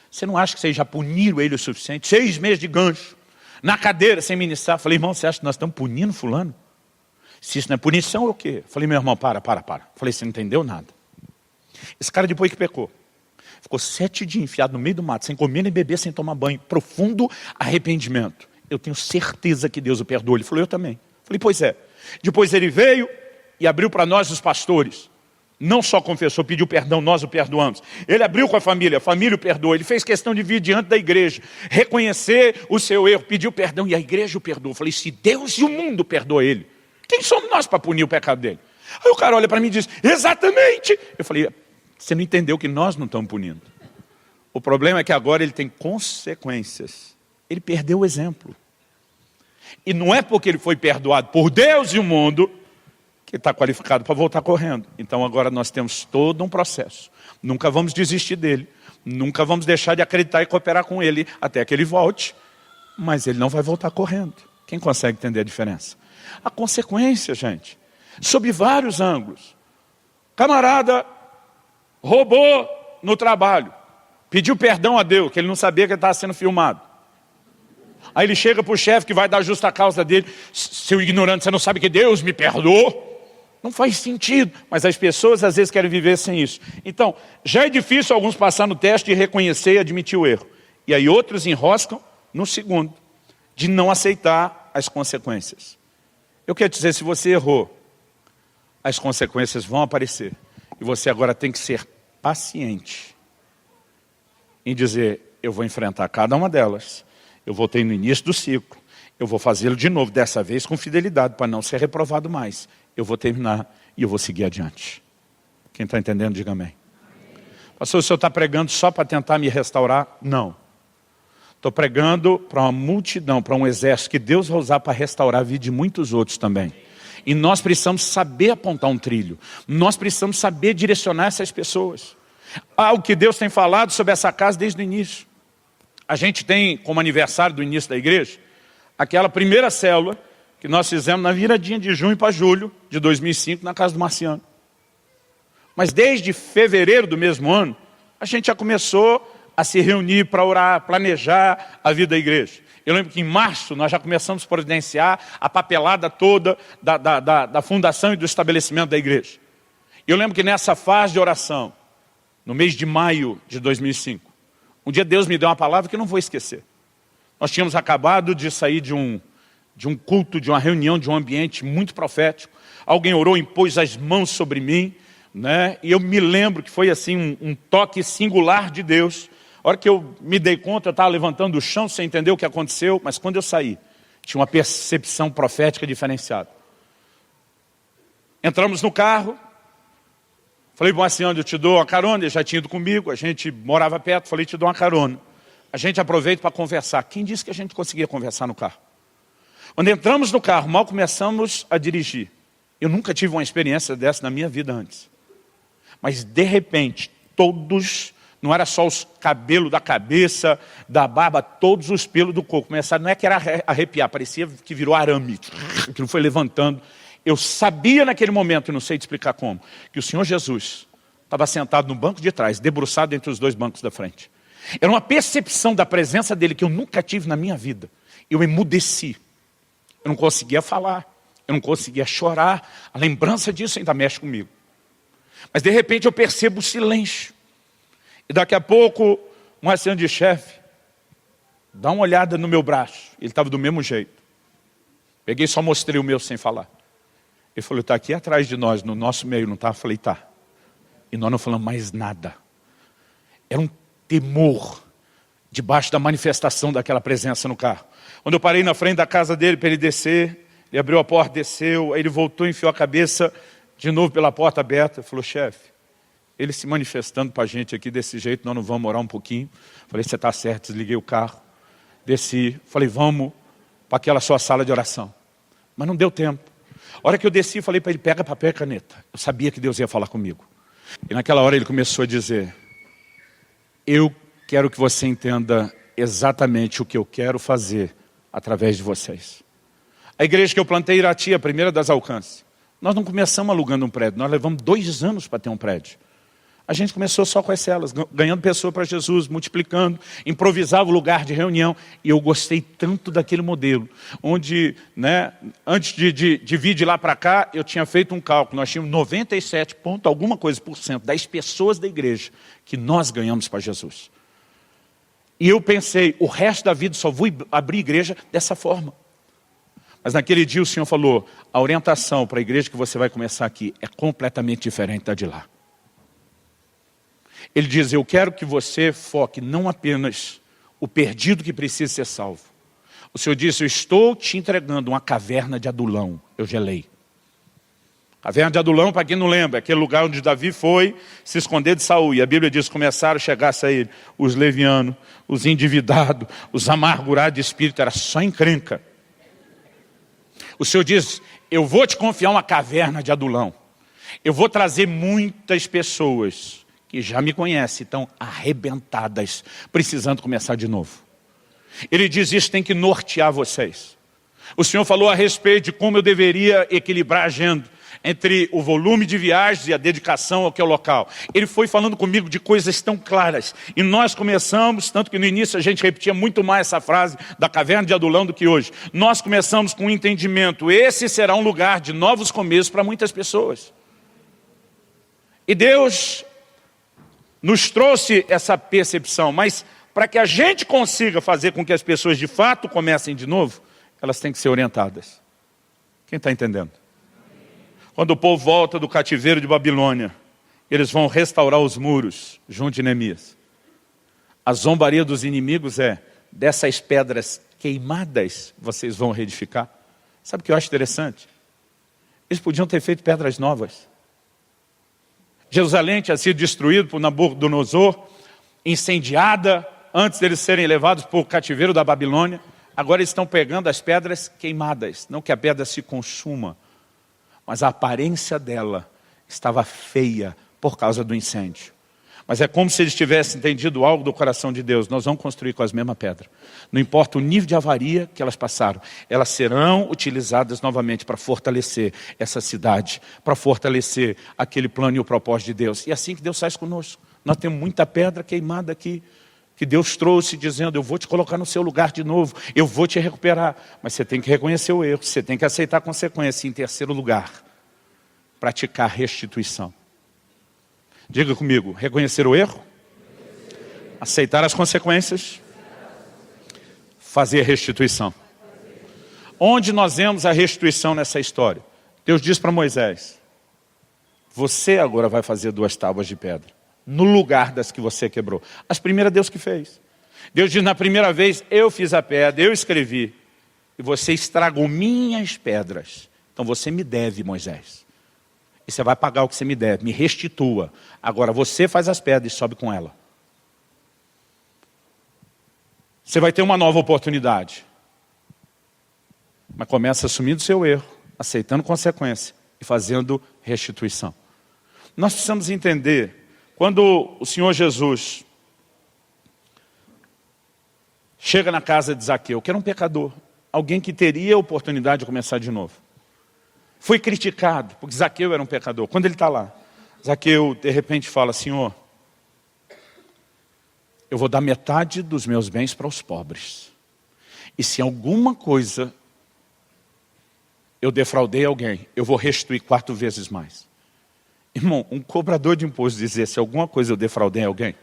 Você não acha que vocês já puniram ele o suficiente? 6 meses de gancho, na cadeira, sem ministrar. Eu falei, irmão, você acha que nós estamos punindo fulano? Se isso não é punição, é o quê? Eu falei, meu irmão, para. Eu falei, você não entendeu nada. Esse cara depois que pecou, ficou 7 dias enfiado no meio do mato, sem comer nem beber, sem tomar banho, profundo arrependimento. Eu tenho certeza que Deus o perdoou. Ele falou, eu também. Eu falei, pois é. Depois ele veio e abriu para nós os pastores. Não só confessou, pediu perdão, nós o perdoamos. Ele abriu com a família o perdoou. Ele fez questão de vir diante da igreja, reconhecer o seu erro, pediu perdão e a igreja o perdoou. Eu falei, se Deus e o mundo perdoam ele, quem somos nós para punir o pecado dele? Aí o cara olha para mim e diz, exatamente. Eu falei, você não entendeu que nós não estamos punindo. O problema é que agora ele tem consequências. Ele perdeu o exemplo. E não é porque ele foi perdoado por Deus e o mundo que está qualificado para voltar correndo. Então agora nós temos todo um processo. Nunca vamos desistir dele. Nunca vamos deixar de acreditar e cooperar com ele até que ele volte. Mas ele não vai voltar correndo. Quem consegue entender a diferença? A consequência, gente, sob vários ângulos. Camarada roubou no trabalho, pediu perdão a Deus, que ele não sabia que ele estava sendo filmado. Aí ele chega para o chefe que vai dar justa causa dele, seu ignorante, você não sabe que Deus me perdoou? Não faz sentido, mas as pessoas às vezes querem viver sem isso. Então, já é difícil alguns passar no teste de reconhecer e admitir o erro. E aí outros enroscam no segundo, de não aceitar as consequências. Eu quero dizer, se você errou, as consequências vão aparecer. E você agora tem que ser paciente em dizer, eu vou enfrentar cada uma delas. Eu voltei no início do ciclo. Eu vou fazê-lo de novo, dessa vez com fidelidade, para não ser reprovado mais. Eu vou terminar e eu vou seguir adiante. Quem está entendendo, diga amém. Pastor, o senhor está pregando só para tentar me restaurar? Não. Estou pregando para uma multidão, para um exército que Deus vai usar para restaurar a vida de muitos outros também. E nós precisamos saber apontar um trilho. Nós precisamos saber direcionar essas pessoas. O que Deus tem falado sobre essa casa desde o início. A gente tem como aniversário do início da igreja, aquela primeira célula que nós fizemos na viradinha de junho para julho de 2005 na casa do Marciano. Mas desde fevereiro do mesmo ano, a gente já começou a se reunir para orar, planejar a vida da igreja. Eu lembro que em março nós já começamos a providenciar a papelada toda da fundação e do estabelecimento da igreja. Eu lembro que nessa fase de oração, no mês de maio de 2005, um dia Deus me deu uma palavra que eu não vou esquecer. Nós tínhamos acabado de sair de um culto, de uma reunião, de um ambiente muito profético. Alguém orou, impôs as mãos sobre mim, né? E eu me lembro que foi assim um toque singular de Deus. A hora que eu me dei conta, eu estava levantando do chão sem entender o que aconteceu, mas quando eu saí, tinha uma percepção profética diferenciada. Entramos no carro, falei, bom, assim, onde eu te dou uma carona, ele já tinha ido comigo, a gente morava perto, falei, te dou uma carona. A gente aproveita para conversar. Quem disse que a gente conseguia conversar no carro? Quando entramos no carro, mal começamos a dirigir. Eu nunca tive uma experiência dessa na minha vida antes. Mas, de repente, todos... Não era só os cabelos da cabeça, da barba, todos os pelos do corpo. Começaram, não é que era arrepiar, parecia que virou arame. Aquilo foi levantando. Eu sabia naquele momento, não sei te explicar como, que o Senhor Jesus estava sentado no banco de trás, debruçado entre os dois bancos da frente. Era uma percepção da presença dele que eu nunca tive na minha vida. Eu emudeci. Eu não conseguia falar. Eu não conseguia chorar. A lembrança disso ainda mexe comigo. Mas de repente eu percebo o silêncio. E daqui a pouco, um assistente de chefe, dá uma olhada no meu braço. Ele estava do mesmo jeito. Peguei e só mostrei o meu sem falar. Ele falou, está aqui atrás de nós, no nosso meio, não está? Eu falei, tá. E nós não falamos mais nada. Era um temor debaixo da manifestação daquela presença no carro. Quando eu parei na frente da casa dele para ele descer, ele abriu a porta, desceu, aí ele voltou, enfiou a cabeça de novo pela porta aberta. Ele falou, chefe, ele se manifestando para a gente aqui desse jeito, nós não vamos orar um pouquinho. Falei, você está certo, desliguei o carro, desci, falei, vamos para aquela sua sala de oração. Mas não deu tempo. A hora que eu desci, falei para ele, pega papel e caneta. Eu sabia que Deus ia falar comigo. E naquela hora ele começou a dizer, eu quero que você entenda exatamente o que eu quero fazer através de vocês. A igreja que eu plantei em Irati, a primeira das Alcances, nós não começamos alugando um prédio, nós levamos 2 anos para ter um prédio. A gente começou só com as celas, ganhando pessoas para Jesus, multiplicando, improvisava o lugar de reunião. E eu gostei tanto daquele modelo, onde, né, antes de vir de lá para cá, eu tinha feito um cálculo. Nós tínhamos 97 ponto alguma coisa por cento das pessoas da igreja que nós ganhamos para Jesus. E eu pensei, o resto da vida só vou abrir igreja dessa forma. Mas naquele dia o Senhor falou, a orientação para a igreja que você vai começar aqui é completamente diferente da de lá. Ele diz, eu quero que você foque não apenas o perdido que precisa ser salvo. O Senhor disse, eu estou te entregando uma caverna de Adulão. Eu gelei. Caverna de Adulão, para quem não lembra, é aquele lugar onde Davi foi se esconder de Saul. E a Bíblia diz, começaram a chegar a sair os levianos, os endividados, os amargurados de espírito, era só encrenca. O Senhor diz, eu vou te confiar uma caverna de Adulão. Eu vou trazer muitas pessoas que já me conhecem, estão arrebentadas, precisando começar de novo. Ele diz, isso tem que nortear vocês. O Senhor falou a respeito de como eu deveria equilibrar a agenda entre o volume de viagens e a dedicação ao que é o local. Ele foi falando comigo de coisas tão claras. E nós começamos, tanto que no início a gente repetia muito mais essa frase da caverna de Adulão do que hoje. Nós começamos com um entendimento, esse será um lugar de novos começos para muitas pessoas. E Deus nos trouxe essa percepção, mas para que a gente consiga fazer com que as pessoas de fato comecem de novo, elas têm que ser orientadas. Quem está entendendo? Quando o povo volta do cativeiro de Babilônia, eles vão restaurar os muros junto de Neemias. A zombaria dos inimigos é, dessas pedras queimadas, vocês vão reedificar. Sabe o que eu acho interessante? Eles podiam ter feito pedras novas. Jerusalém tinha sido destruída por Nabucodonosor, incendiada, antes deles serem levados para o cativeiro da Babilônia, agora eles estão pegando as pedras queimadas. Não que a pedra se consuma, mas a aparência dela estava feia por causa do incêndio. Mas é como se eles tivessem entendido algo do coração de Deus. Nós vamos construir com as mesmas pedras. Não importa o nível de avaria que elas passaram, elas serão utilizadas novamente para fortalecer essa cidade, para fortalecer aquele plano e o propósito de Deus. E é assim que Deus faz conosco. Nós temos muita pedra queimada aqui, que Deus trouxe dizendo, eu vou te colocar no seu lugar de novo, eu vou te recuperar. Mas você tem que reconhecer o erro, você tem que aceitar a consequência. Em terceiro lugar, praticar restituição. Diga comigo, reconhecer o erro, aceitar as consequências, fazer restituição. Onde nós vemos a restituição nessa história? Deus diz para Moisés, você agora vai fazer 2 tábuas de pedra, no lugar das que você quebrou. As primeiras Deus que fez. Deus diz, na primeira vez, eu fiz a pedra, eu escrevi, e você estragou minhas pedras. Então você me deve, Moisés. E você vai pagar o que você me deve, me restitua. Agora você faz as pedras e sobe com ela. Você vai ter uma nova oportunidade. Mas começa assumindo o seu erro, aceitando consequência e fazendo restituição. Nós precisamos entender, quando o Senhor Jesus chega na casa de Zaqueu, que era um pecador, alguém que teria a oportunidade de começar de novo. Foi criticado, porque Zaqueu era um pecador. Quando ele está lá, Zaqueu de repente fala, Senhor, eu vou dar metade dos meus bens para os pobres. E se alguma coisa eu defraudei alguém, eu vou restituir 4 vezes mais. Irmão, um cobrador de imposto dizer, se alguma coisa eu defraudei alguém,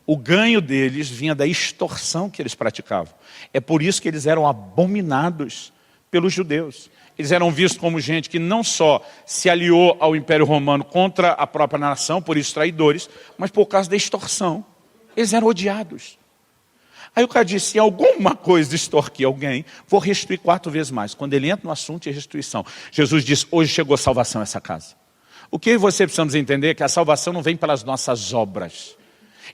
o ganho deles vinha da extorsão que eles praticavam. É por isso que eles eram abominados pelos judeus. Eles eram vistos como gente que não só se aliou ao Império Romano contra a própria nação, por isso traidores, mas por causa da extorsão. Eles eram odiados. Aí o cara disse, se alguma coisa extorquir alguém, vou restituir 4 vezes mais. Quando ele entra no assunto de restituição, Jesus diz, hoje chegou salvação a essa casa. O que você precisamos entender é que a salvação não vem pelas nossas obras.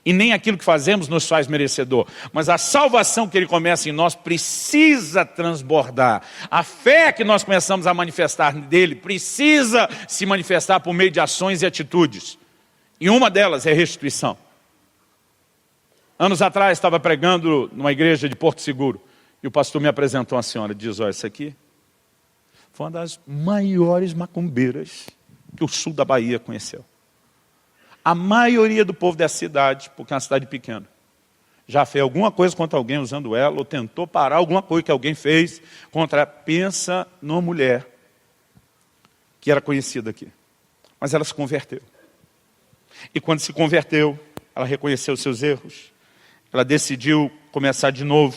E nem aquilo que fazemos nos faz merecedor. Mas a salvação que Ele começa em nós precisa transbordar. A fé que nós começamos a manifestar dEle precisa se manifestar por meio de ações e atitudes. E uma delas é restituição. Anos atrás estava pregando numa igreja de Porto Seguro. E o pastor me apresentou uma senhora. Diz, olha, essa aqui foi uma das maiores macumbeiras que o sul da Bahia conheceu. A maioria do povo dessa cidade, porque é uma cidade pequena, já fez alguma coisa contra alguém usando ela, ou tentou parar alguma coisa que alguém fez contra ela. Pensa numa mulher que era conhecida aqui. Mas ela se converteu. E quando se converteu, ela reconheceu seus erros. Ela decidiu começar de novo.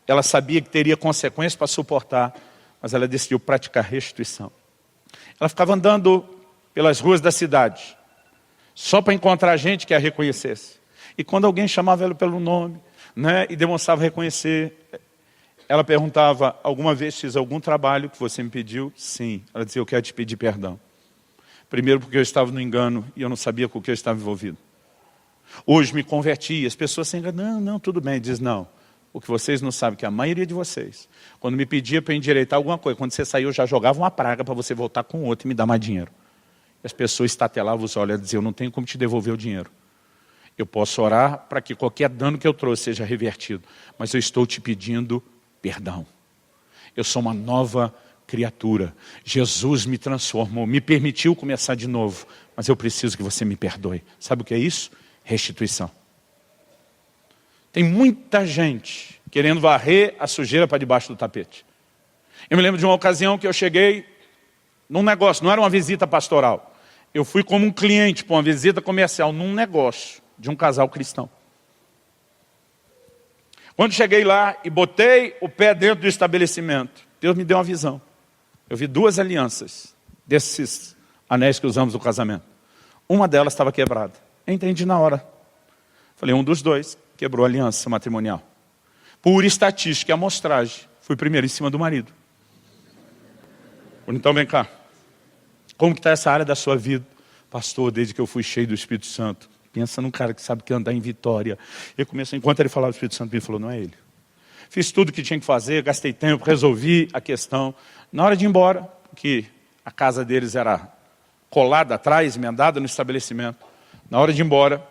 Ela sabia que teria consequências para suportar, mas ela decidiu praticar restituição. Ela ficava andando pelas ruas da cidade, só para encontrar gente que a reconhecesse. E quando alguém chamava ela pelo nome, né, e demonstrava reconhecer, ela perguntava, alguma vez fiz algum trabalho que você me pediu? Sim. Ela dizia, eu quero te pedir perdão. Primeiro porque eu estava no engano e eu não sabia com o que eu estava envolvido. Hoje me converti, as pessoas se enganam, não, tudo bem. Diz, não, o que vocês não sabem, que a maioria de vocês, quando me pedia para endireitar alguma coisa, quando você saiu, eu já jogava uma praga para você voltar com outro e me dar mais dinheiro. As pessoas estatelavam os olhos e diziam, eu não tenho como te devolver o dinheiro. Eu posso orar para que qualquer dano que eu trouxe seja revertido, mas eu estou te pedindo perdão. Eu sou uma nova criatura. Jesus me transformou, me permitiu começar de novo, mas eu preciso que você me perdoe. Sabe o que é isso? Restituição. Tem muita gente querendo varrer a sujeira para debaixo do tapete. Eu me lembro de uma ocasião que eu cheguei num negócio, não era uma visita pastoral. Eu fui como um cliente para uma visita comercial num negócio de um casal cristão. Quando cheguei lá e botei o pé dentro do estabelecimento, Deus me deu uma visão. Eu vi 2 alianças desses anéis que usamos no casamento. Uma delas estava quebrada. Eu entendi na hora. Falei, um dos 2 quebrou a aliança matrimonial. Por estatística e amostragem, fui primeiro em cima do marido. Então vem cá. Como que está essa área da sua vida? Pastor, desde que eu fui cheio do Espírito Santo, Pensa num cara que sabe que andar em vitória. Eu comecei, enquanto ele falava, o Espírito Santo me falou, não é ele. Fiz tudo o que tinha que fazer, gastei tempo, resolvi a questão. Na hora de ir embora, que a casa deles era colada atrás, emendada no estabelecimento. Na hora de ir embora,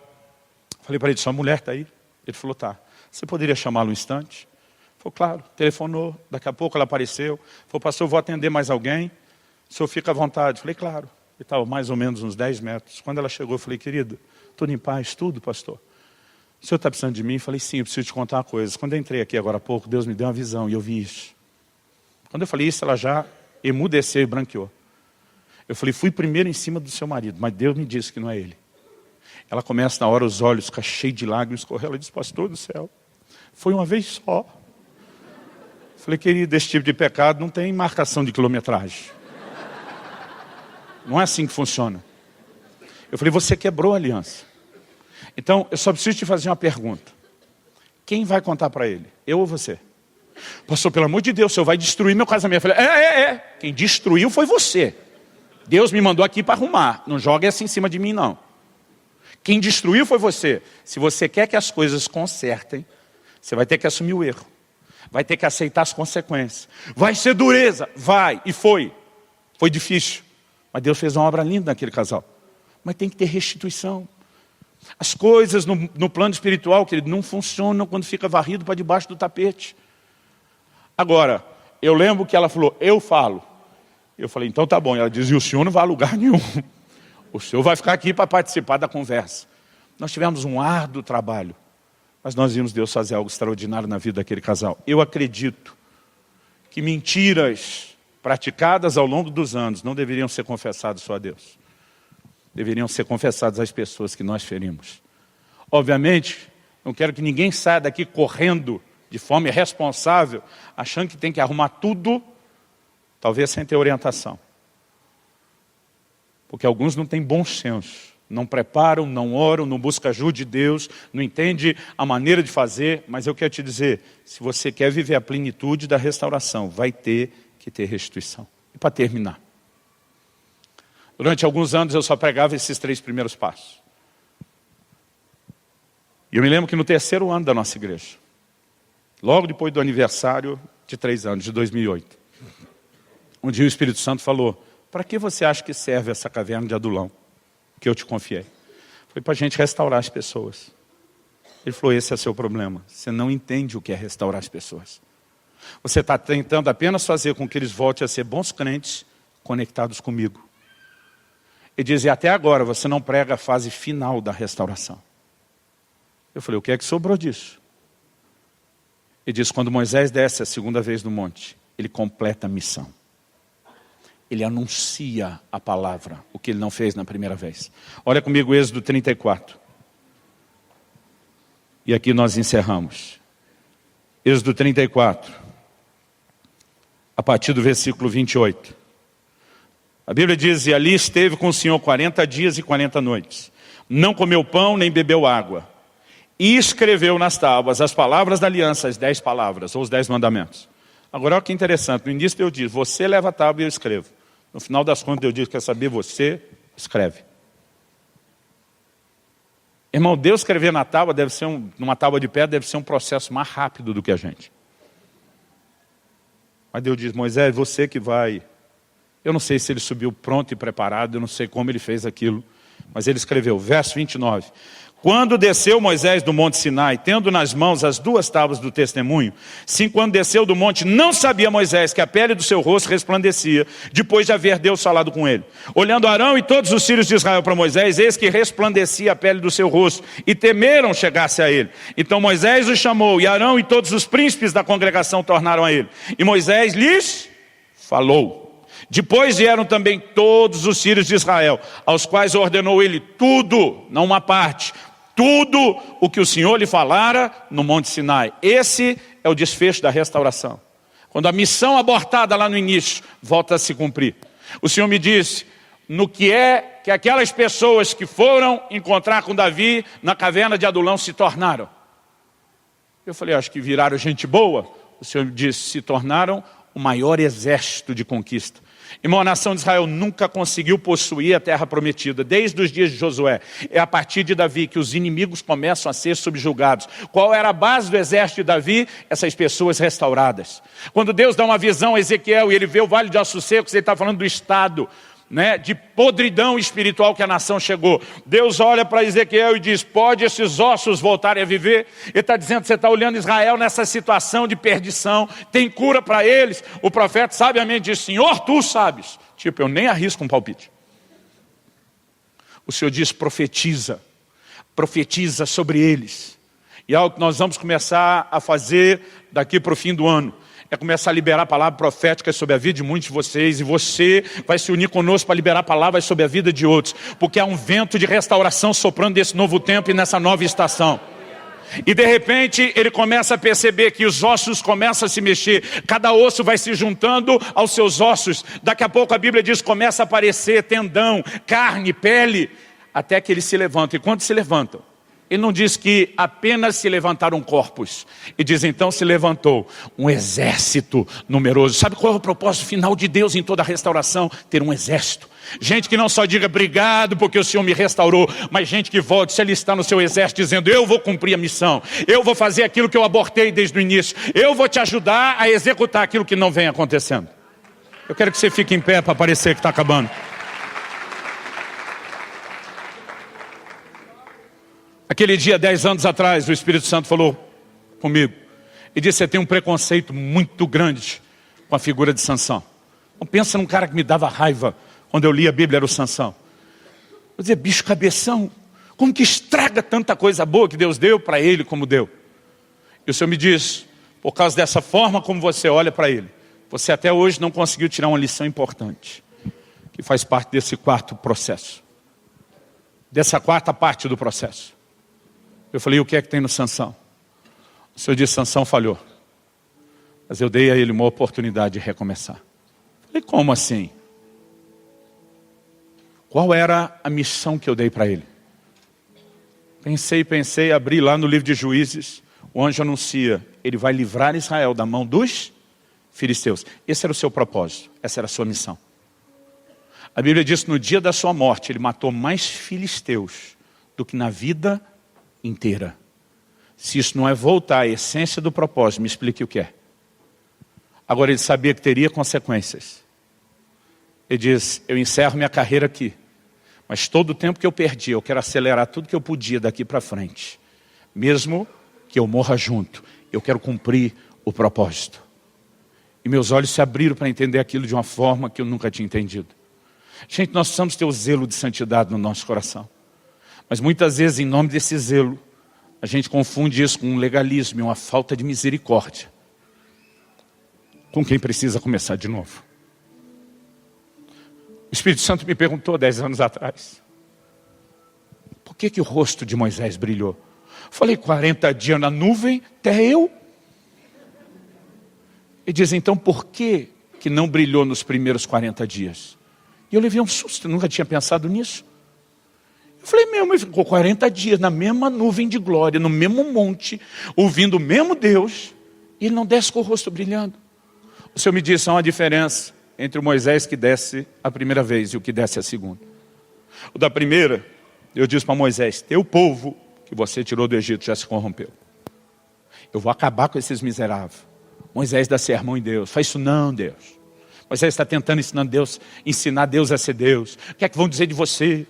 falei para ele, sua mulher está aí? Ele falou, tá. Você poderia chamá-lo um instante? Falei, claro. Telefonou, daqui a pouco ela apareceu. Falou, pastor, eu vou atender mais alguém. O senhor fica à vontade. Falei, claro. Ele estava mais ou menos uns 10 metros. Quando ela chegou, eu falei, querido, tudo em paz, tudo, pastor? O senhor está precisando de mim? Eu falei, sim, eu preciso te contar uma coisa. Quando eu entrei aqui agora há pouco, Deus me deu uma visão e eu vi isso. Quando eu falei isso, ela já emudeceu e branqueou. Eu falei, fui primeiro em cima do seu marido, mas Deus me disse que não é ele. Ela começa na hora, os olhos ficam cheios de lágrimas, escorrer. Ela diz, pastor do céu, foi uma vez só. Eu falei, querido, esse tipo de pecado não tem marcação de quilometragem. Não é assim que funciona. Eu falei, você quebrou a aliança. Então, eu só preciso te fazer uma pergunta. Quem vai contar para ele? Eu ou você? Pastor, pelo amor de Deus, o senhor vai destruir meu casamento. Eu falei, Quem destruiu foi você. Deus me mandou aqui para arrumar. Não joga essa em cima de mim, não. Quem destruiu foi você. Se você quer que as coisas consertem, você vai ter que assumir o erro. Vai ter que aceitar as consequências. Vai ser dureza. Vai. E foi. Foi difícil. Mas Deus fez uma obra linda naquele casal. Mas tem que ter restituição. As coisas no plano espiritual, querido, não funcionam quando fica varrido para debaixo do tapete. Agora, eu lembro que ela falou, eu falo. Eu falei, então tá bom. Ela diz, e o senhor não vai a lugar nenhum. O senhor vai ficar aqui para participar da conversa. Nós tivemos um árduo trabalho, mas nós vimos Deus fazer algo extraordinário na vida daquele casal. Eu acredito que mentiras praticadas ao longo dos anos não deveriam ser confessadas só a Deus. Deveriam ser confessadas às pessoas que nós ferimos. Obviamente, não quero que ninguém saia daqui correndo de forma irresponsável, achando que tem que arrumar tudo, talvez sem ter orientação. Porque alguns não têm bom senso, não preparam, não oram, não buscam ajuda de Deus, não entendem a maneira de fazer, mas eu quero te dizer, se você quer viver a plenitude da restauração, vai ter que ter restituição. E para terminar, durante alguns anos eu só pregava esses 3 primeiros passos. E eu me lembro que no 3º ano da nossa igreja, logo depois do aniversário de 3 anos, de 2008, um dia o Espírito Santo falou, para que você acha que serve essa caverna de Adulão que eu te confiei? Foi para a gente restaurar as pessoas. Ele falou, esse é o seu problema. Você não entende o que é restaurar as pessoas. Você está tentando apenas fazer com que eles voltem a ser bons crentes conectados comigo. Ele diz, e até agora você não prega a fase final da restauração. Eu falei, o que é que sobrou disso? Ele diz, quando Moisés desce a 2ª vez no monte, ele completa a missão. Ele anuncia a palavra, o que ele não fez na primeira vez. Olha comigo Êxodo 34. E aqui nós encerramos. Êxodo 34, a partir do versículo 28. A Bíblia diz, e ali esteve com o Senhor 40 dias e 40 noites. Não comeu pão, nem bebeu água. E escreveu nas tábuas as palavras da aliança, as 10 palavras, ou os 10 mandamentos. Agora, olha que interessante. No início Deus diz, você leva a tábua e eu escrevo. No final das contas Deus diz, quer saber, você escreve. Irmão, Deus escrever na tábua, numa tábua de pedra, deve ser um processo mais rápido do que a gente. Mas Deus diz, Moisés, você que vai... Eu não sei se ele subiu pronto e preparado, eu não sei como ele fez aquilo, mas ele escreveu, verso 29. Quando desceu Moisés do monte Sinai, tendo nas mãos as 2 tábuas do testemunho, sim, quando desceu do monte, não sabia Moisés que a pele do seu rosto resplandecia, depois de haver Deus falado com ele. Olhando Arão e todos os filhos de Israel para Moisés, eis que resplandecia a pele do seu rosto, e temeram chegar-se a ele. Então Moisés o chamou, e Arão e todos os príncipes da congregação tornaram a ele. E Moisés lhes falou. Depois vieram também todos os filhos de Israel, aos quais ordenou ele tudo, não uma parte, tudo o que o Senhor lhe falara no Monte Sinai. Esse é o desfecho da restauração. Quando a missão abortada lá no início volta a se cumprir. O Senhor me disse, no que é que aquelas pessoas que foram encontrar com Davi na caverna de Adulão se tornaram. Eu falei, acho que viraram gente boa. O Senhor disse, se tornaram o maior exército de conquista. Irmão, a nação de Israel nunca conseguiu possuir a terra prometida, desde os dias de Josué. É a partir de Davi que os inimigos começam a ser subjugados. Qual era a base do exército de Davi? Essas pessoas restauradas. Quando Deus dá uma visão a Ezequiel e ele vê o vale de ossos secos, ele está falando do estado, né, de podridão espiritual que a nação chegou. Deus olha para Ezequiel e diz, pode esses ossos voltarem a viver? Ele está dizendo, você está olhando Israel nessa situação de perdição, tem cura para eles? O profeta sabiamente diz, Senhor, tu sabes. Tipo, eu nem arrisco um palpite. O Senhor diz, profetiza sobre eles. E é algo que nós vamos começar a fazer daqui para o fim do ano. É começar a liberar palavras proféticas sobre a vida de muitos de vocês. E você vai se unir conosco para liberar palavras sobre a vida de outros. Porque há um vento de restauração soprando nesse novo tempo e nessa nova estação. E de repente ele começa a perceber que os ossos começam a se mexer. Cada osso vai se juntando aos seus ossos. Daqui a pouco a Bíblia diz, começa a aparecer tendão, carne, pele. Até que eles se levantam. E quando se levantam, ele não diz que apenas se levantaram corpos. Ele diz, então se levantou um exército numeroso. Sabe qual é o propósito final de Deus em toda a restauração? Ter um exército. Gente que não só diga, obrigado porque o Senhor me restaurou, mas gente que volte, se ele está no seu exército dizendo, eu vou cumprir a missão. Eu vou fazer aquilo que eu abortei desde o início. Eu vou te ajudar a executar aquilo que não vem acontecendo. Eu quero que você fique em pé para parecer que está acabando. Aquele dia, 10 anos atrás, o Espírito Santo falou comigo. E disse, você tem um preconceito muito grande com a figura de Sansão. Não pensa num cara que me dava raiva quando eu li a Bíblia, era o Sansão. Eu dizia, bicho cabeção, como que estraga tanta coisa boa que Deus deu para ele como deu? E o Senhor me diz, por causa dessa forma como você olha para ele, você até hoje não conseguiu tirar uma lição importante, que faz parte desse quarto processo. Dessa quarta parte do processo. Eu falei, o que é que tem no Sansão? O Senhor disse, Sansão falhou. Mas eu dei a ele uma oportunidade de recomeçar. Eu falei, como assim? Qual era a missão que eu dei para ele? Pensei, abri lá no livro de Juízes. O anjo anuncia, ele vai livrar Israel da mão dos filisteus. Esse era o seu propósito, essa era a sua missão. A Bíblia diz que no dia da sua morte, ele matou mais filisteus do que na vida inteira. Se isso não é voltar à essência do propósito, me explique o que é. Agora ele sabia que teria consequências. Ele diz, eu encerro minha carreira aqui, mas todo o tempo que eu perdi, eu quero acelerar tudo que eu podia daqui para frente. Mesmo que eu morra junto, eu quero cumprir o propósito. E meus olhos se abriram para entender aquilo de uma forma que eu nunca tinha entendido. Gente, nós precisamos ter o zelo de santidade no nosso coração. Mas muitas vezes, em nome desse zelo, a gente confunde isso com um legalismo e uma falta de misericórdia com quem precisa começar de novo. O Espírito Santo me perguntou 10 anos atrás, por que o rosto de Moisés brilhou? Falei, 40 dias na nuvem, até eu. Ele diz, então por que não brilhou nos primeiros 40 dias? E eu levei um susto, eu nunca tinha pensado nisso. Eu falei, mas ficou 40 dias na mesma nuvem de glória, no mesmo monte, ouvindo o mesmo Deus, e ele não desce com o rosto brilhando. O Senhor me disse, há uma diferença entre o Moisés que desce a primeira vez e o que desce a segunda. O da primeira, eu disse para Moisés, teu povo que você tirou do Egito já se corrompeu. Eu vou acabar com esses miseráveis. Moisés dá sermão em Deus, faz isso não, Deus. Moisés está tentando ensinar Deus a ser Deus. O que é que vão dizer de você?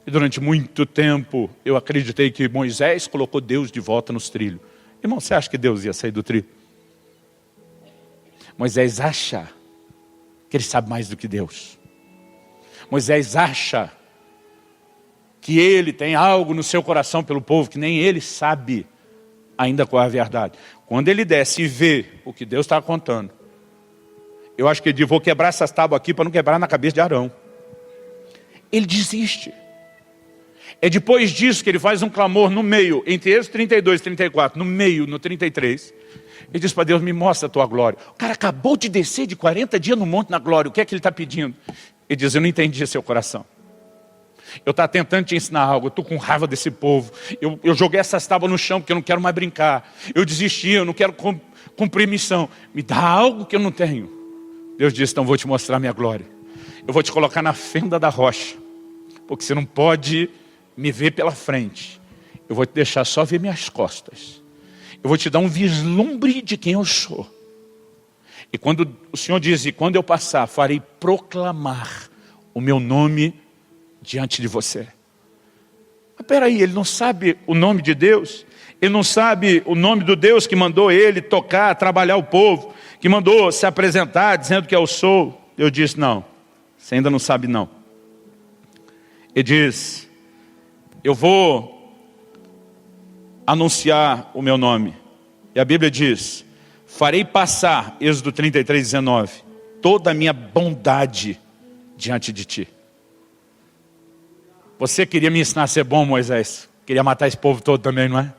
E durante muito tempo eu acreditei que Moisés colocou Deus de volta nos trilhos. Irmão, você acha que Deus ia sair do trilho? Moisés acha que ele sabe mais do que Deus. Moisés acha que ele tem algo no seu coração pelo povo que nem ele sabe ainda qual é a verdade. Quando ele desce e vê o que Deus está contando, eu acho que ele diz, vou quebrar essas tábuas aqui para não quebrar na cabeça de Arão. Ele desiste. É depois disso que ele faz um clamor no meio, entre Êxodo 32 e 34, no meio, no 33. Ele diz para Deus, me mostra a tua glória. O cara acabou de descer de 40 dias no monte na glória, o que é que ele está pedindo? Ele diz, eu não entendi seu coração. Eu estava tentando te ensinar algo, eu estou com raiva desse povo. Eu joguei essas tábuas no chão porque eu não quero mais brincar. Eu desisti, eu não quero cumprir missão. Me dá algo que eu não tenho. Deus disse, então vou te mostrar minha glória. Eu vou te colocar na fenda da rocha, porque você não pode me ver pela frente. Eu vou te deixar só ver minhas costas. Eu vou te dar um vislumbre de quem eu sou. E quando o Senhor diz, e quando eu passar, farei proclamar o meu nome diante de você. Mas peraí, ele não sabe o nome de Deus? Ele não sabe o nome do Deus que mandou ele tocar, trabalhar o povo, que mandou se apresentar dizendo que eu sou? Eu disse, não, você ainda não sabe não. Ele diz, eu vou anunciar o meu nome. E a Bíblia diz, farei passar, Êxodo 33, 19, toda a minha bondade diante de ti. Você queria me ensinar a ser bom, Moisés? Queria matar esse povo todo também, não é?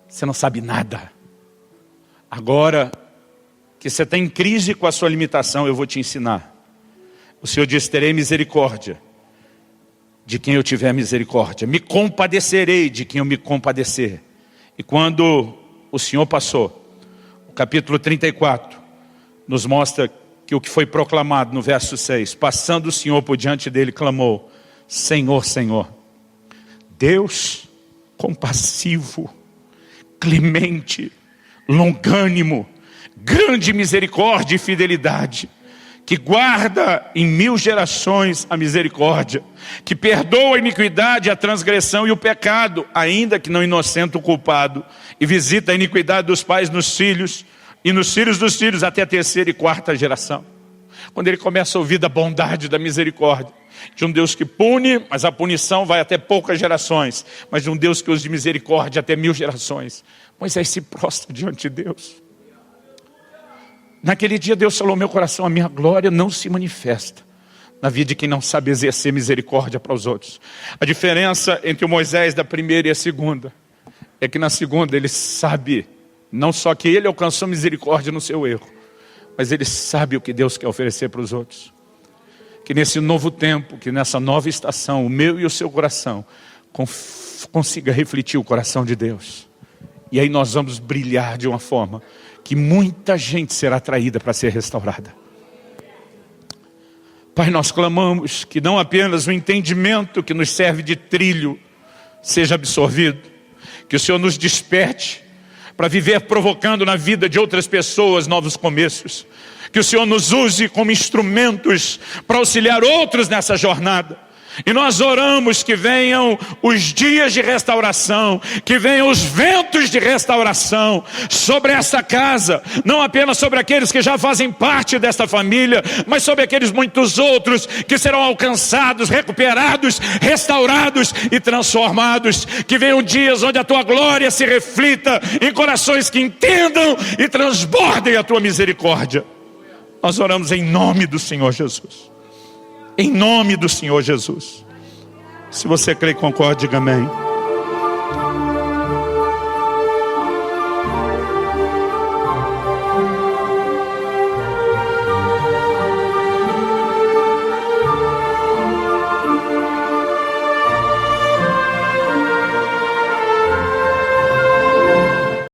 Você não sabe nada. Agora que você está em crise com a sua limitação, eu vou te ensinar. O Senhor diz, terei misericórdia de quem eu tiver misericórdia. Me compadecerei de quem eu me compadecer. E quando o Senhor passou, o capítulo 34 nos mostra que o que foi proclamado no verso 6, passando o Senhor por diante dele, clamou, Senhor, Senhor, Deus compassivo, clemente, longânimo, grande misericórdia e fidelidade, que guarda em 1000 gerações a misericórdia, que perdoa a iniquidade, a transgressão e o pecado, ainda que não inocente o culpado, e visita a iniquidade dos pais nos filhos, e nos filhos dos filhos até a 3ª e 4ª geração. Quando ele começa a ouvir da bondade, da misericórdia, de um Deus que pune, mas a punição vai até poucas gerações, mas de um Deus que usa de misericórdia até 1000 gerações. Moisés se prostra diante de Deus. Naquele dia Deus falou, meu coração, a minha glória não se manifesta na vida de quem não sabe exercer misericórdia para os outros. A diferença entre o Moisés da primeira e a segunda, é que na segunda ele sabe, não só que ele alcançou misericórdia no seu erro, mas ele sabe o que Deus quer oferecer para os outros. Que nesse novo tempo, que nessa nova estação, o meu e o seu coração consiga refletir o coração de Deus. E aí nós vamos brilhar de uma forma que muita gente será atraída para ser restaurada. Pai, nós clamamos que não apenas o entendimento que nos serve de trilho seja absorvido, que o Senhor nos desperte para viver provocando na vida de outras pessoas novos começos. Que o Senhor nos use como instrumentos para auxiliar outros nessa jornada. E nós oramos que venham os dias de restauração, que venham os ventos de restauração sobre essa casa, não apenas sobre aqueles que já fazem parte desta família, mas sobre aqueles muitos outros que serão alcançados, recuperados, restaurados e transformados. Que venham dias onde a tua glória se reflita em corações que entendam e transbordem a tua misericórdia. Nós oramos em nome do Senhor Jesus. Em nome do Senhor Jesus. Se você crê e concorda, diga amém.